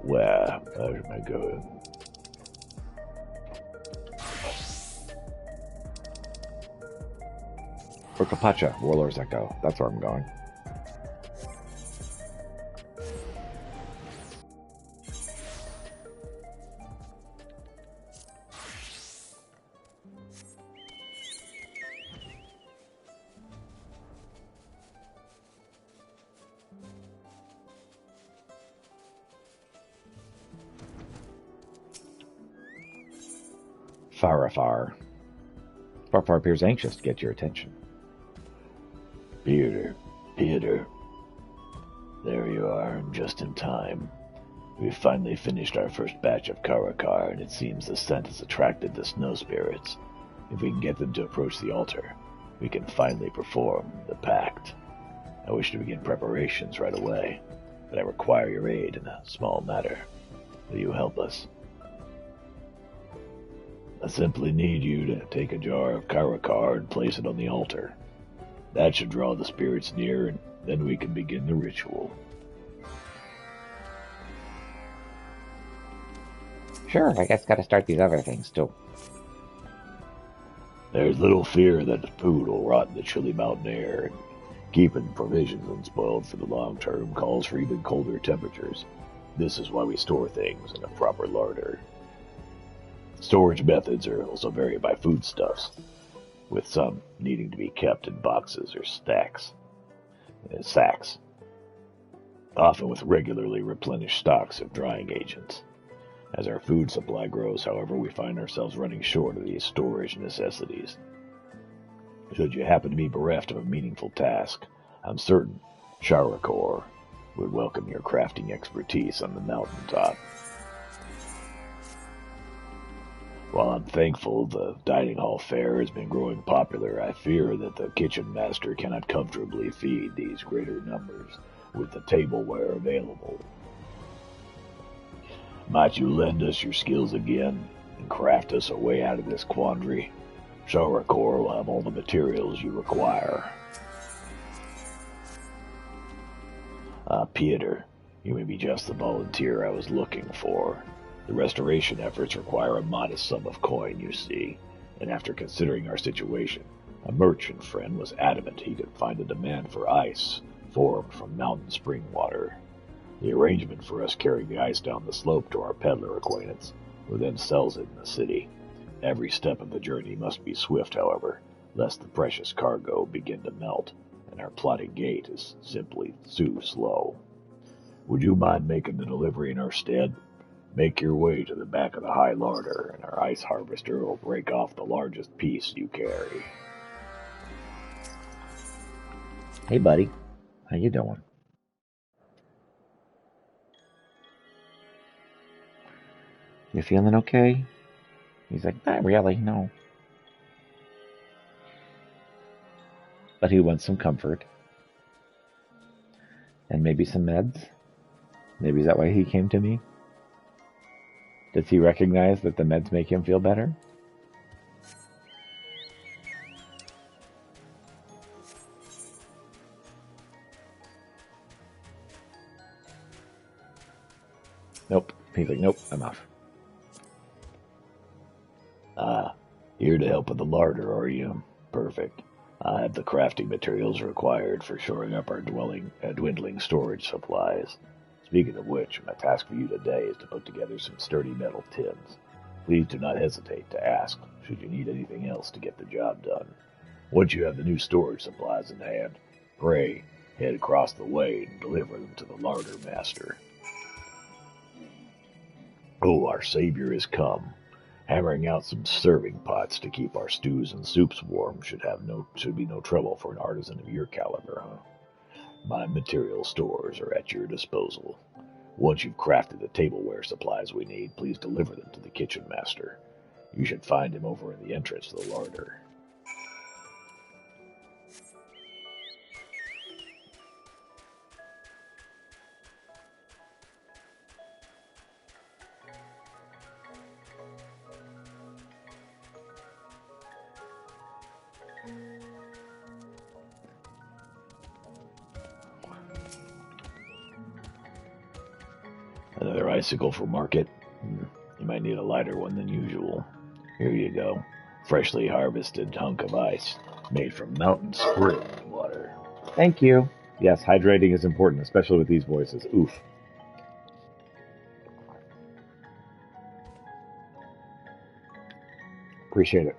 where am I going? For Capacha, Warlord's Echo. That's where I'm going. Farafar. Farafar appears anxious to get your attention. Peter, there you are, just in time. We've finally finished our first batch of Karakar, and it seems the scent has attracted the snow spirits. If we can get them to approach the altar, we can finally perform the pact. I wish to begin preparations right away, but I require your aid in a small matter. Will you help us? I simply need you to take a jar of Karakar and place it on the altar. That should draw the spirits near, and then we can begin the ritual. Sure, I guess gotta start these other things too. There's little fear that the food will rot in the chilly mountain air, and keeping provisions unspoiled for the long term calls for even colder temperatures. This is why we store things in a proper larder. Storage methods are also vary by foodstuffs, with some needing to be kept in boxes or sacks, often with regularly replenished stocks of drying agents. As our food supply grows, however, we find ourselves running short of these storage necessities. Should you happen to be bereft of a meaningful task, I'm certain Sharakor would welcome your crafting expertise on the mountaintop. While I'm thankful the dining hall fare has been growing popular, I fear that the kitchen master cannot comfortably feed these greater numbers with the tableware available. Might you lend us your skills again and craft us a way out of this quandary? Sharakor will have all the materials you require. Peter, you may be just the volunteer I was looking for. The restoration efforts require a modest sum of coin, you see, and after considering our situation, a merchant friend was adamant he could find a demand for ice formed from mountain spring water. The arrangement for us carrying the ice down the slope to our peddler acquaintance, who then sells it in the city, Every step of the journey must be swift, however, lest the precious cargo begin to melt, and our plotting gait is simply too slow. Would you mind making the delivery in our stead? Make your way to the back of the high larder, and our ice harvester will break off the largest piece you carry. Hey, buddy. How you doing? You feeling okay? He's like, not really, no. But he wants some comfort. And maybe some meds? Maybe is that why he came to me? Does he recognize that the meds make him feel better? Nope. He's like, nope, I'm off. Here to help with the larder, are you? Perfect. I have the crafting materials required for shoring up our dwindling storage supplies. Speaking of which, my task for you today is to put together some sturdy metal tins. Please do not hesitate to ask should you need anything else to get the job done. Once you have the new storage supplies in hand, pray, head across the way and deliver them to the larder master. Oh, our savior is come. Hammering out some serving pots to keep our stews and soups warm should be no trouble for an artisan of your caliber, huh? My material stores are at your disposal. Once you've crafted the tableware supplies we need, please deliver them to the kitchen master. You should find him over in the entrance to the larder. Another icicle for market? You might need a lighter one than usual. Here you go. Freshly harvested hunk of ice, made from mountain spring water. Thank you. Yes, hydrating is important, especially with these voices. Oof. Appreciate it.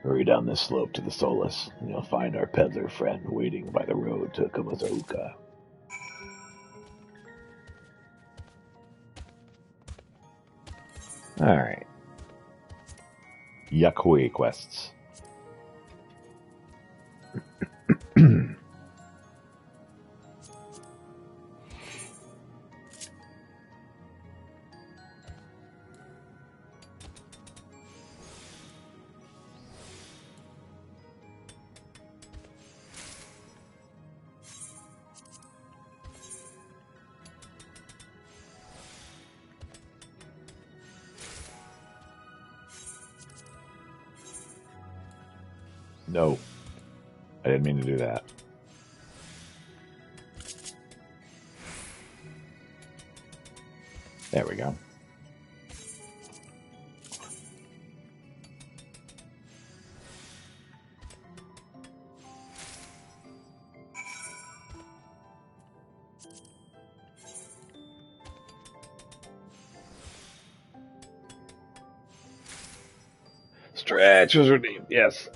Hurry down this slope to the Solace, and you'll find our peddler friend waiting by the road to Kamazauka. Alright. Yakui quests. No. I didn't mean to do that. There we go. Stretch was redeemed, yes.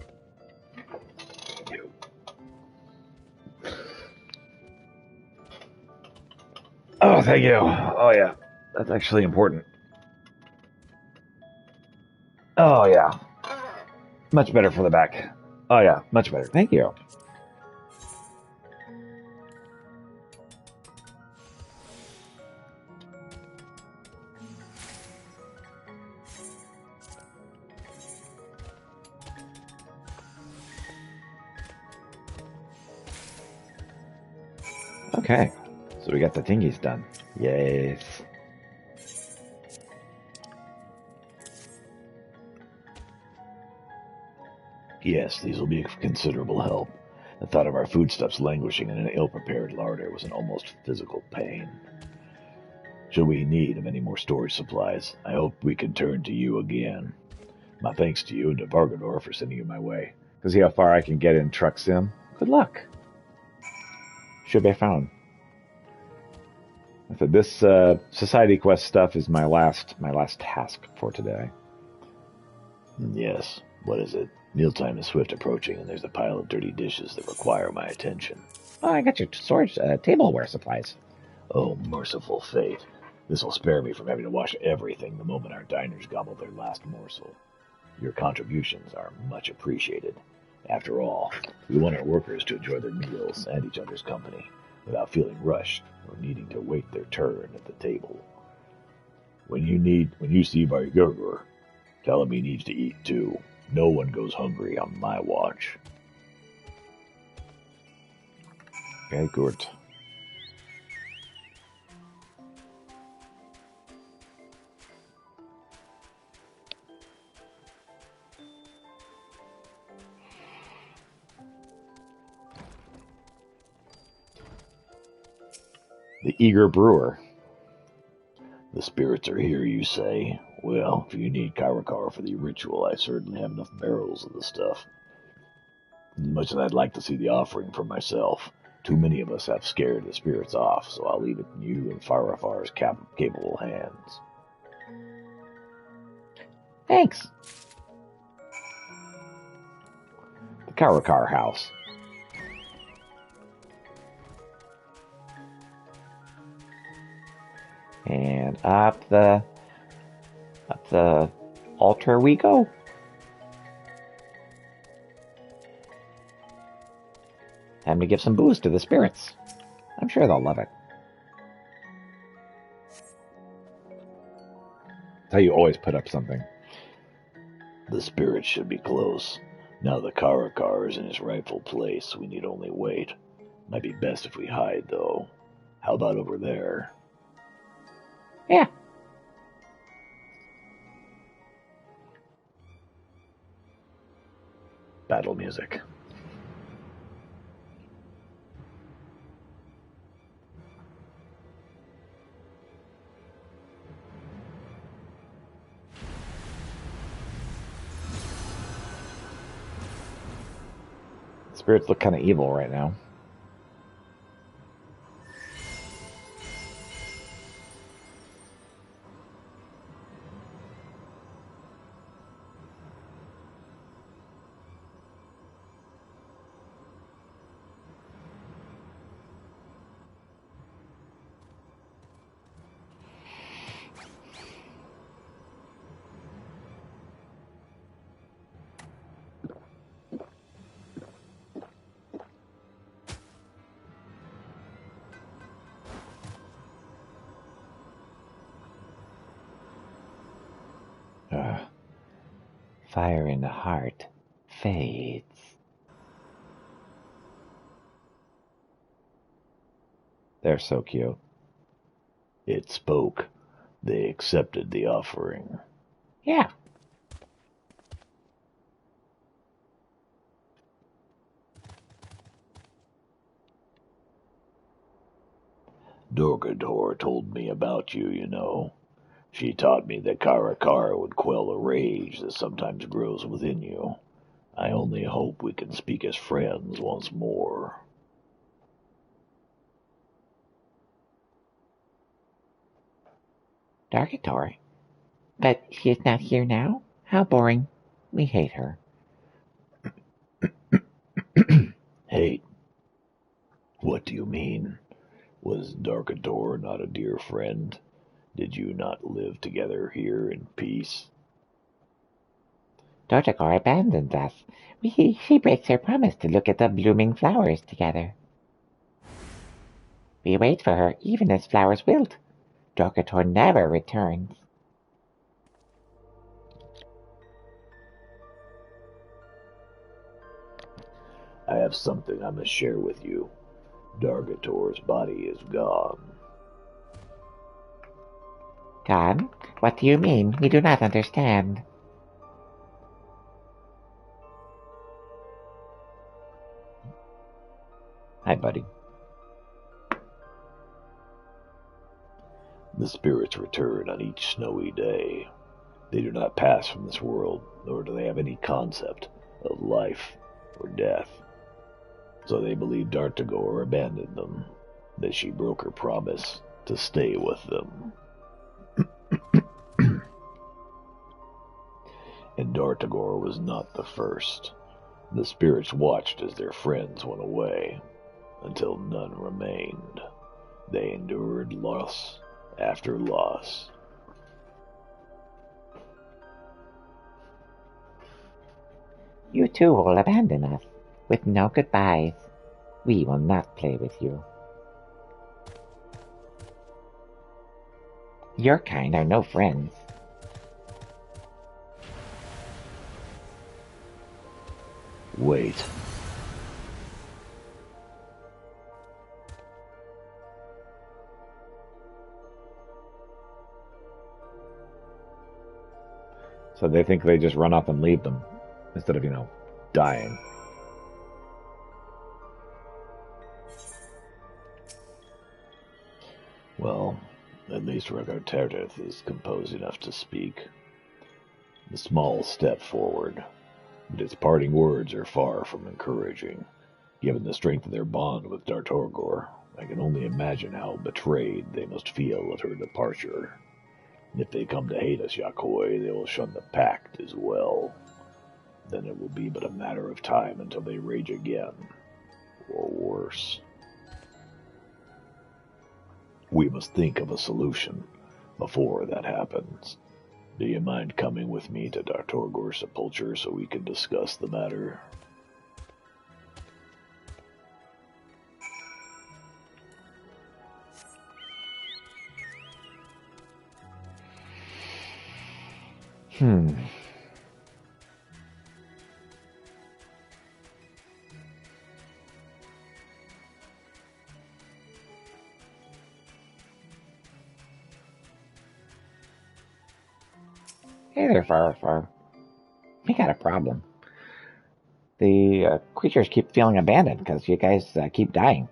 Oh, thank you. Oh, yeah. That's actually important. Oh, yeah. Much better for the back. Oh, yeah. Much better. Thank you. Okay. So we got the thingies done. Yes. Yes, these will be of considerable help. The thought of our foodstuffs languishing in an ill-prepared larder was an almost physical pain. Should we need of any more storage supplies, I hope we can turn to you again. My thanks to you and to Vargador for sending you my way. To see how far I can get in Truck Sim. Good luck. Should be found. So this Society Quest stuff is my last task for today. Yes. What is it? Mealtime is swift approaching, and there's a pile of dirty dishes that require my attention. Oh, I got your storage tableware supplies. Oh, merciful fate. This will spare me from having to wash everything the moment our diners gobble their last morsel. Your contributions are much appreciated. After all, we want our workers to enjoy their meals and each other's company without feeling rushed or needing to wait their turn at the table. When you see Barger, tell him he needs to eat too. No one goes hungry on my watch. Very good. The eager brewer. The spirits are here, you say? Well, if you need Karakar for the ritual, I certainly have enough barrels of the stuff. As much as I'd like to see the offering for myself, too many of us have scared the spirits off, so I'll leave it in you and Farafar's capable hands. Thanks. The Karakar house. And up the altar we go. Time to give some booze to the spirits. I'm sure they'll love it. That's how you always put up something. The spirits should be close. Now the Karakar is in his rightful place. We need only wait. Might be best if we hide, though. How about over there? Yeah. Battle music. Spirits look kind of evil right now. Fire in the heart fades. They're so cute. It spoke. They accepted the offering. Yeah. Dorgador told me about you, you know. She taught me that Karakar would quell the rage that sometimes grows within you. I only hope we can speak as friends once more. Darkatory? But she is not here now? How boring. We hate her. Hate? What do you mean? Was Darkador not a dear friend? Did you not live together here in peace? Darkatory abandons us. She breaks her promise to look at the blooming flowers together. We wait for her even as flowers wilt. Darkatory never returns. I have something I must share with you. Dargator's body is gone. Gone? What do you mean? We do not understand. Hi, buddy. The spirits return on each snowy day. They do not pass from this world, nor do they have any concept of life or death. So they believe Dartagor abandoned them, that she broke her promise, to stay with them. And Dartagor was not the first. The spirits watched as their friends went away, until none remained. They endured loss after loss. You too will abandon us, with no goodbyes. We will not play with you. Your kind are no friends. Wait. So they think they just run off and leave them, instead of, dying. Well, at least Regartertith is composed enough to speak. A small step forward, but its parting words are far from encouraging. Given the strength of their bond with Dartorgor, I can only imagine how betrayed they must feel at her departure. If they come to hate us, Yakoi, they will shun the pact as well. Then it will be but a matter of time until they rage again, or worse. We must think of a solution before that happens. Do you mind coming with me to Dartorgor's sepulchre so we can discuss the matter? Hey there, Far. We got a problem. The creatures keep feeling abandoned because you guys keep dying.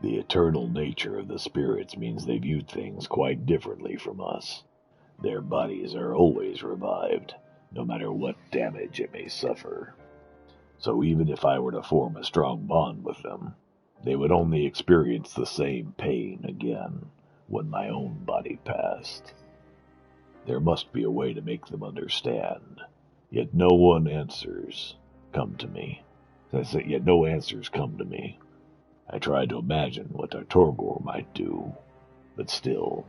The eternal nature of the spirits means they viewed things quite differently from us. Their bodies are always revived, no matter what damage it may suffer. So even if I were to form a strong bond with them, they would only experience the same pain again when my own body passed. There must be a way to make them understand, yet no answers come to me. I tried to imagine what Dartorgor might do, but still,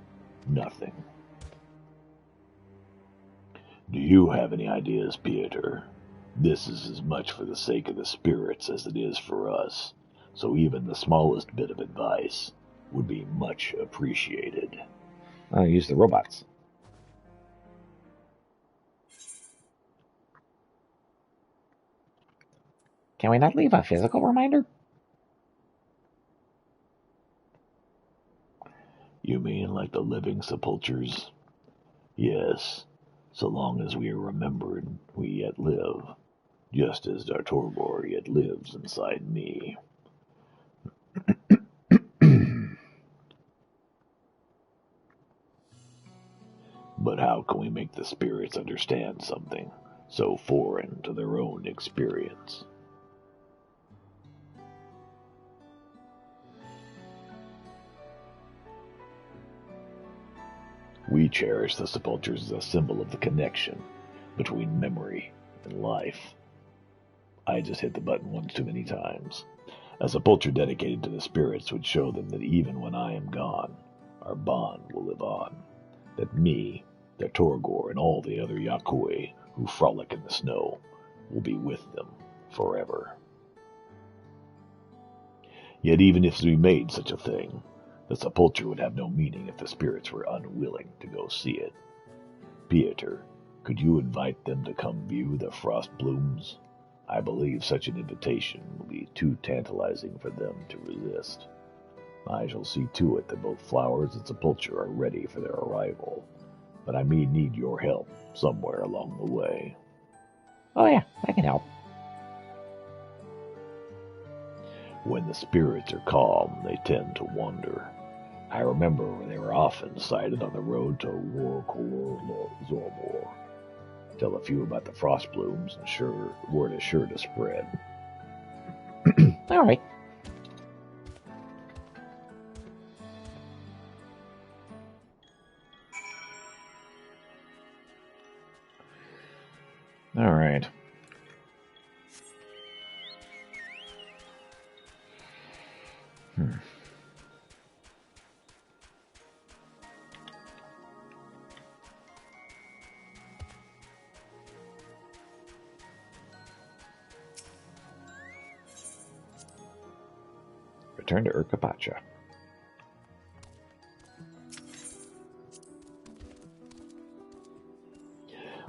nothing. Do you have any ideas, Pieter? This is as much for the sake of the spirits as it is for us, so even the smallest bit of advice would be much appreciated. I'll use the robots. Can we not leave a physical reminder? You mean like the living sepulchres? Yes, so long as we are remembered, we yet live, just as Dartorgor yet lives inside me. But how can we make the spirits understand something so foreign to their own experience? We cherish the sepulchres as a symbol of the connection between memory and life. I just hit the button once too many times. A sepulchre dedicated to the spirits would show them that even when I am gone, our bond will live on. That me, the Torgor, and all the other Yakoi who frolic in the snow will be with them forever. Yet even if we made such a thing, the sepulchre would have no meaning if the spirits were unwilling to go see it. Pieter, could you invite them to come view the frost blooms? I believe such an invitation will be too tantalizing for them to resist. I shall see to it that both flowers and sepulchre are ready for their arrival, but I may need your help somewhere along the way. Oh yeah, I can help. When the spirits are calm, they tend to wander. I remember they were often sighted on the road to Warkor Zorbor. Tell a few about the frost blooms, and word is sure to spread. All right. All right. Return to Urkapacha.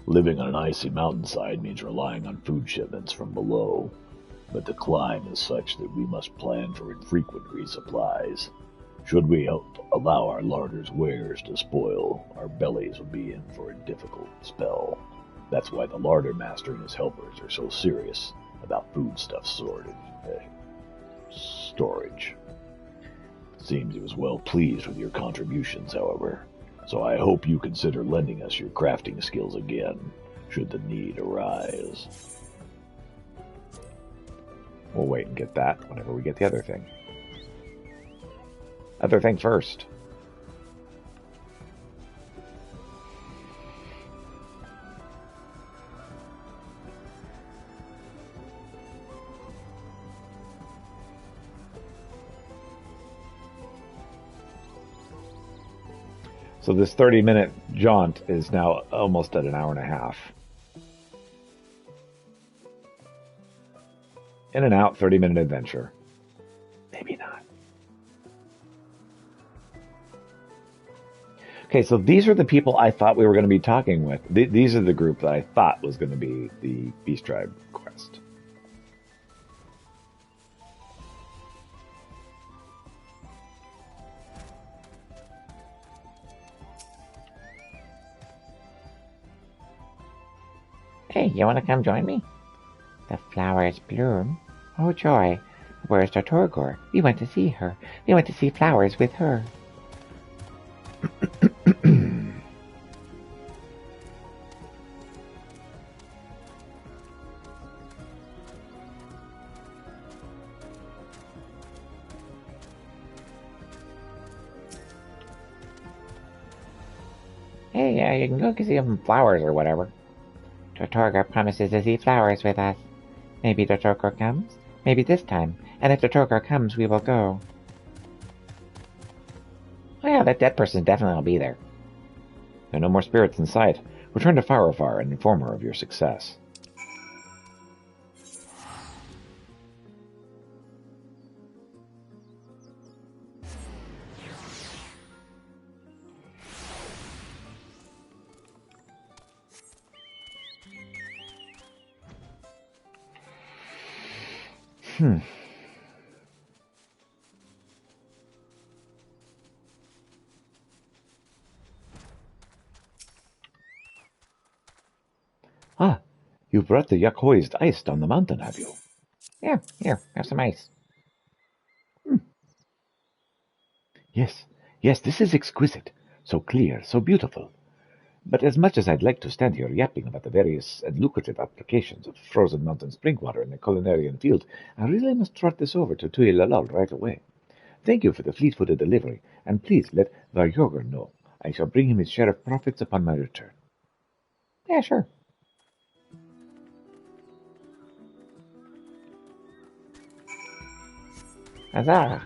Living on an icy mountainside means relying on food shipments from below, but the climb is such that we must plan for infrequent resupplies. Should we allow our larder's wares to spoil, our bellies will be in for a difficult spell. That's why the larder master and his helpers are so serious about foodstuff storage. Seems he was well pleased with your contributions, however, so I hope you consider lending us your crafting skills again, should the need arise. We'll wait and get that whenever we get the other thing. Other thing first. So this 30-minute jaunt is now almost at an hour and a half. In and out, 30-minute adventure. Maybe not. Okay, so these are the people I thought we were going to be talking with. These are the group that I thought was going to be the Beast Tribe quest. Hey, you want to come join me? The flowers bloom. Oh, joy. Where's the Torgor? We went to see her. We went to see flowers with her. Hey, you can go see some flowers or whatever. Torgor promises to see flowers with us. Maybe the Torgor comes. Maybe this time. And if the Torgor comes, we will go. Oh yeah, that dead person definitely will be there. There are no more spirits in sight. Return to Farafar and inform her of your success. Ah, you brought the Yakhoized ice down the mountain, have you? Yeah, here, have some ice. Yes, this is exquisite. So clear, so beautiful. But as much as I'd like to stand here yapping about the various and lucrative applications of frozen mountain spring water in the culinarian field, I really must trot this over to Tuilalal right away. Thank you for the fleet-footed delivery, and please let Varjogr know. I shall bring him his share of profits upon my return. Yeah, sure. Huzzah!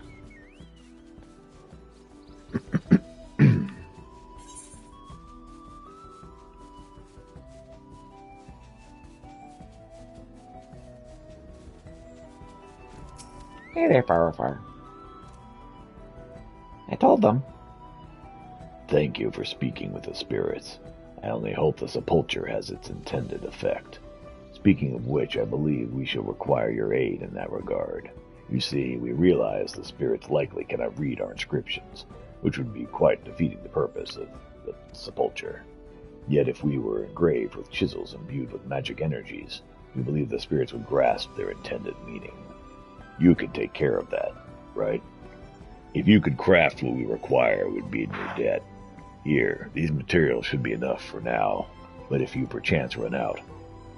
Hey there, Farafar. I told them. Thank you for speaking with the spirits. I only hope the sepulture has its intended effect. Speaking of which, I believe we shall require your aid in that regard. You see, we realize the spirits likely cannot read our inscriptions, which would be quite defeating the purpose of the sepulture. Yet if we were engraved with chisels imbued with magic energies, we believe the spirits would grasp their intended meaning. You could take care of that, right? If you could craft what we require, we'd be in your debt. Here, these materials should be enough for now, but if you perchance run out,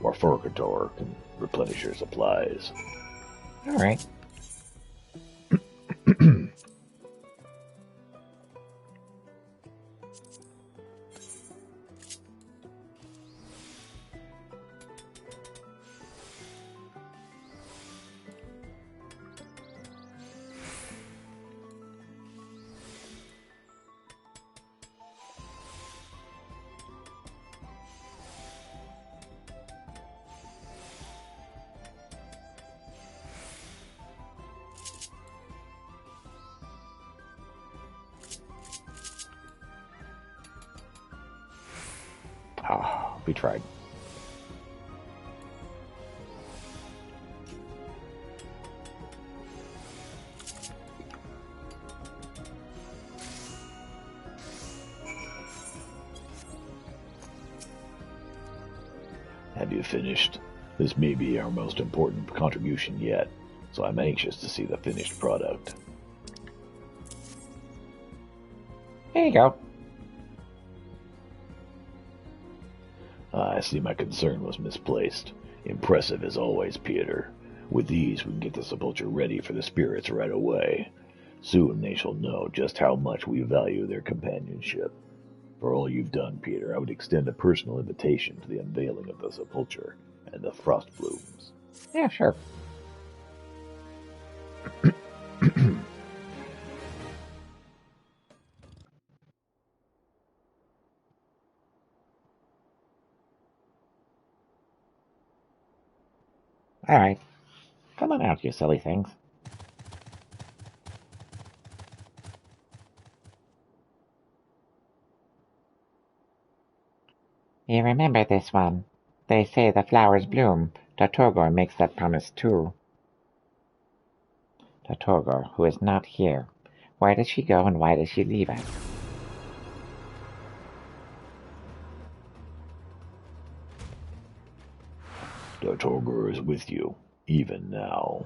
our Furgator can replenish your supplies. All right. Ah, we tried. Have you finished? This may be our most important contribution yet, so I'm anxious to see the finished product. There you go. I see my concern was misplaced. Impressive as always, Peter. With these, we can get the sepulchre ready for the spirits right away. Soon they shall know just how much we value their companionship. For all you've done, Peter, I would extend a personal invitation to the unveiling of the sepulchre and the frost blooms. Yeah, sure. All right. Come on out, you silly things. You remember this one. They say the flowers bloom. Dartorgor makes that promise too. Dartorgor, who is not here. Where does she go and why does she leave us? Dartorgor is with you, even now.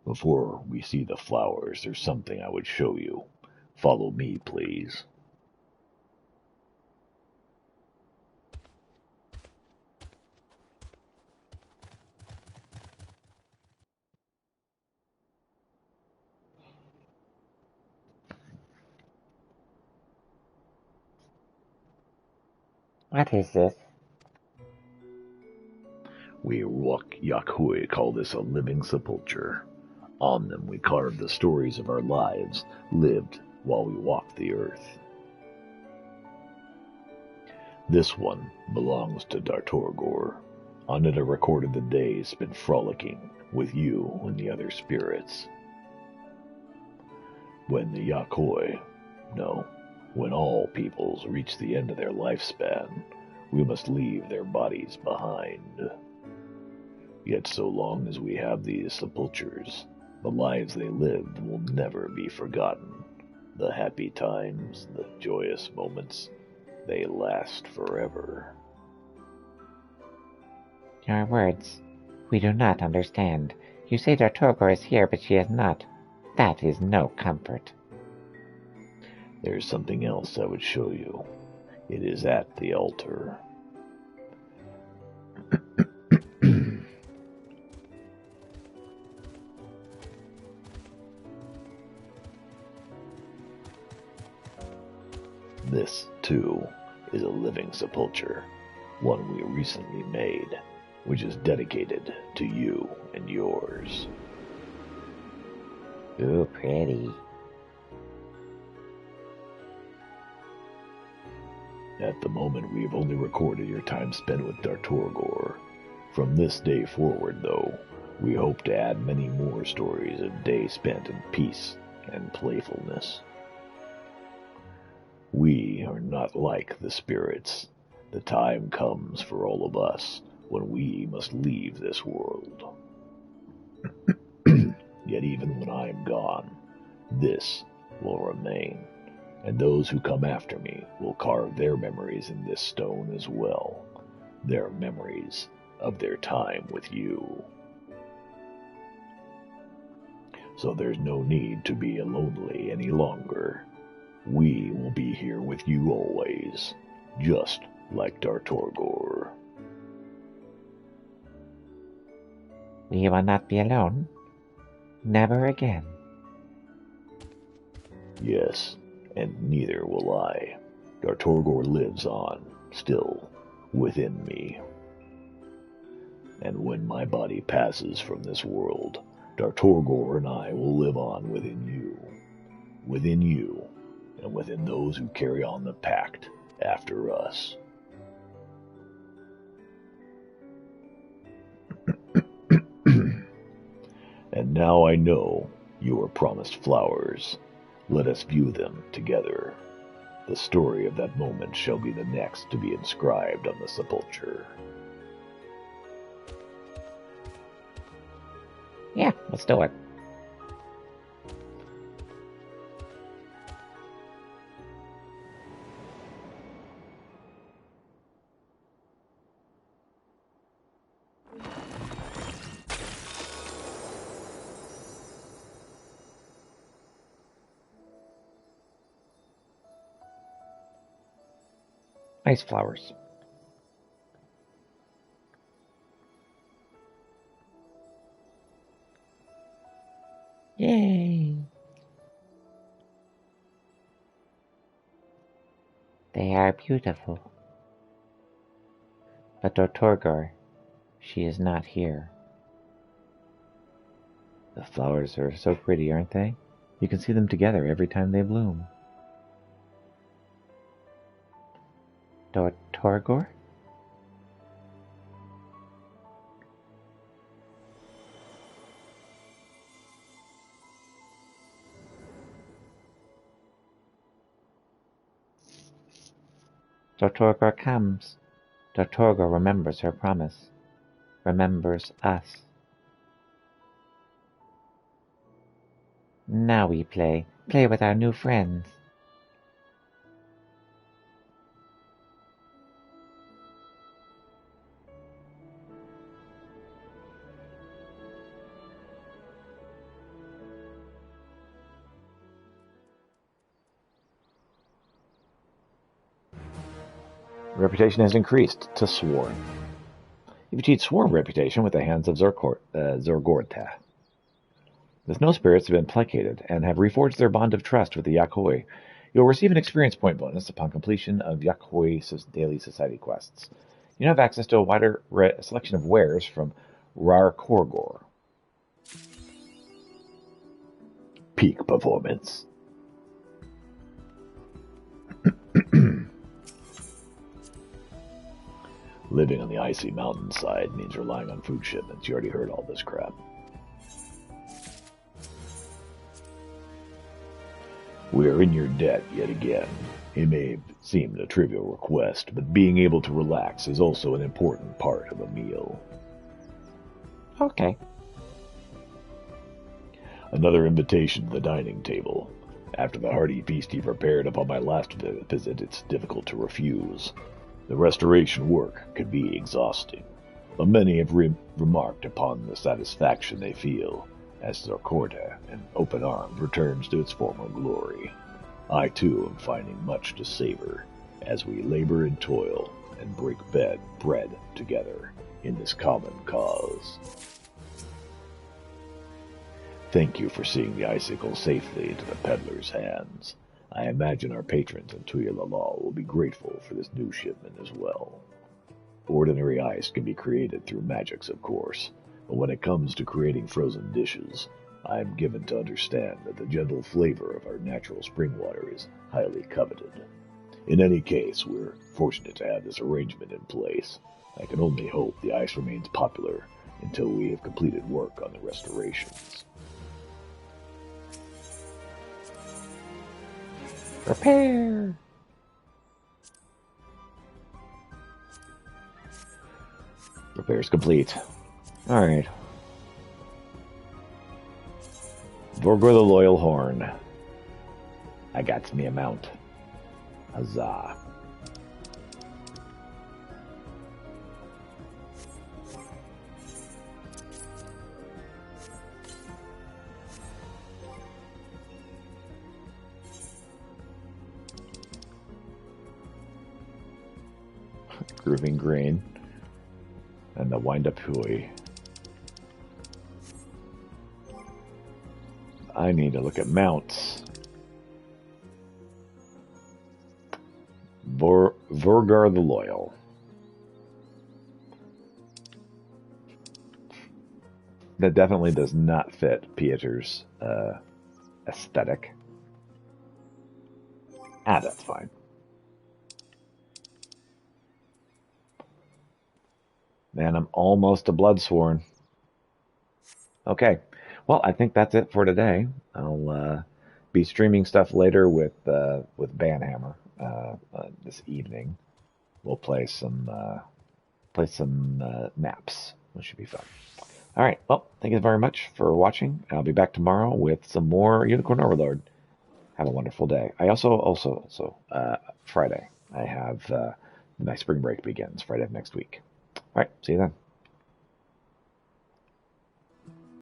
Before we see the flowers, there's something I would show you. Follow me, please. What is this? We Yakhui call this a living sepulchre. On them we carve the stories of our lives, lived while we walked the earth. This one belongs to Dartorgor. On it are recorded the days spent frolicking with you and the other spirits. When the Yakoi, no, when all peoples reach the end of their lifespan, we must leave their bodies behind. Yet so long as we have these sepulchres, the lives they lived will never be forgotten. The happy times, the joyous moments, they last forever. Your words. We do not understand. You say Dartorgor is here, but she is not. That is no comfort. There's something else I would show you. It is at the altar. This, too, is a living sepulchre, one we recently made, which is dedicated to you and yours. Ooh, pretty. At the moment, we have only recorded your time spent with Dartorgor. From this day forward, though, we hope to add many more stories of days spent in peace and playfulness. We are not like the spirits. The time comes for all of us when we must leave this world. Yet even when I am gone, this will remain. And those who come after me will carve their memories in this stone as well. Their memories of their time with you. So there's no need to be lonely any longer. We will be here with you always, just like Dartorgor. We will not be alone. Never again. Yes, and neither will I. Dartorgor lives on, still, within me. And when my body passes from this world, Dartorgor and I will live on within you, and within those who carry on the pact after us. And now I know you are promised flowers. Let us view them together. The story of that moment shall be the next to be inscribed on the sepulchre. Yeah, let's do it. Nice flowers. Yay! They are beautiful. But Dartorgor, she is not here. The flowers are so pretty, aren't they? You can see them together every time they bloom. Dartorgor? Dartorgor comes. Dartorgor remembers her promise. Remembers us. Now we play. Play with our new friends. Reputation has increased to Sworn. You've achieved Sworn reputation with the hands of Zorgorta. The snow spirits have been placated and have reforged their bond of trust with the Yakoi. You'll receive an experience point bonus upon completion of Yakoi daily society quests. You now have access to a wider selection of wares from Rar Korgor. Peak performance. Living on the icy mountainside means relying on food shipments. You already heard all this crap. We are in your debt yet again. It may seem a trivial request, but being able to relax is also an important part of a meal. Okay. Another invitation to the dining table. After the hearty feast you prepared upon my last visit, it's difficult to refuse. The restoration work could be exhausting, but many have remarked upon the satisfaction they feel as Zorgorta, in open arms, returns to its former glory. I, too, am finding much to savor as we labor and toil and break bread together in this common cause. Thank you for seeing the icicle safely into the peddler's hands. I imagine our patrons in Tuyalalal will be grateful for this new shipment as well. Ordinary ice can be created through magics, of course, but when it comes to creating frozen dishes, I am given to understand that the gentle flavor of our natural spring water is highly coveted. In any case, we're fortunate to have this arrangement in place. I can only hope the ice remains popular until we have completed work on the restorations. Prepare! Repairs complete. Alright. Vorgor the Loyal Horn. I got me a mount. Huzzah. Grooving Green. And the Wind-Up Hui. I need to look at mounts. Vorgar the Loyal. That definitely does not fit Pieter's aesthetic. That's fine. Man, I'm almost a Bloodsworn. Okay. Well, I think that's it for today. I'll be streaming stuff later with Banhammer this evening. We'll play some maps, which should be fun. All right. Well, thank you very much for watching. I'll be back tomorrow with some more Unicorn Overlord. Have a wonderful day. I also Friday. I have my spring break begins Friday of next week. All right. See you then.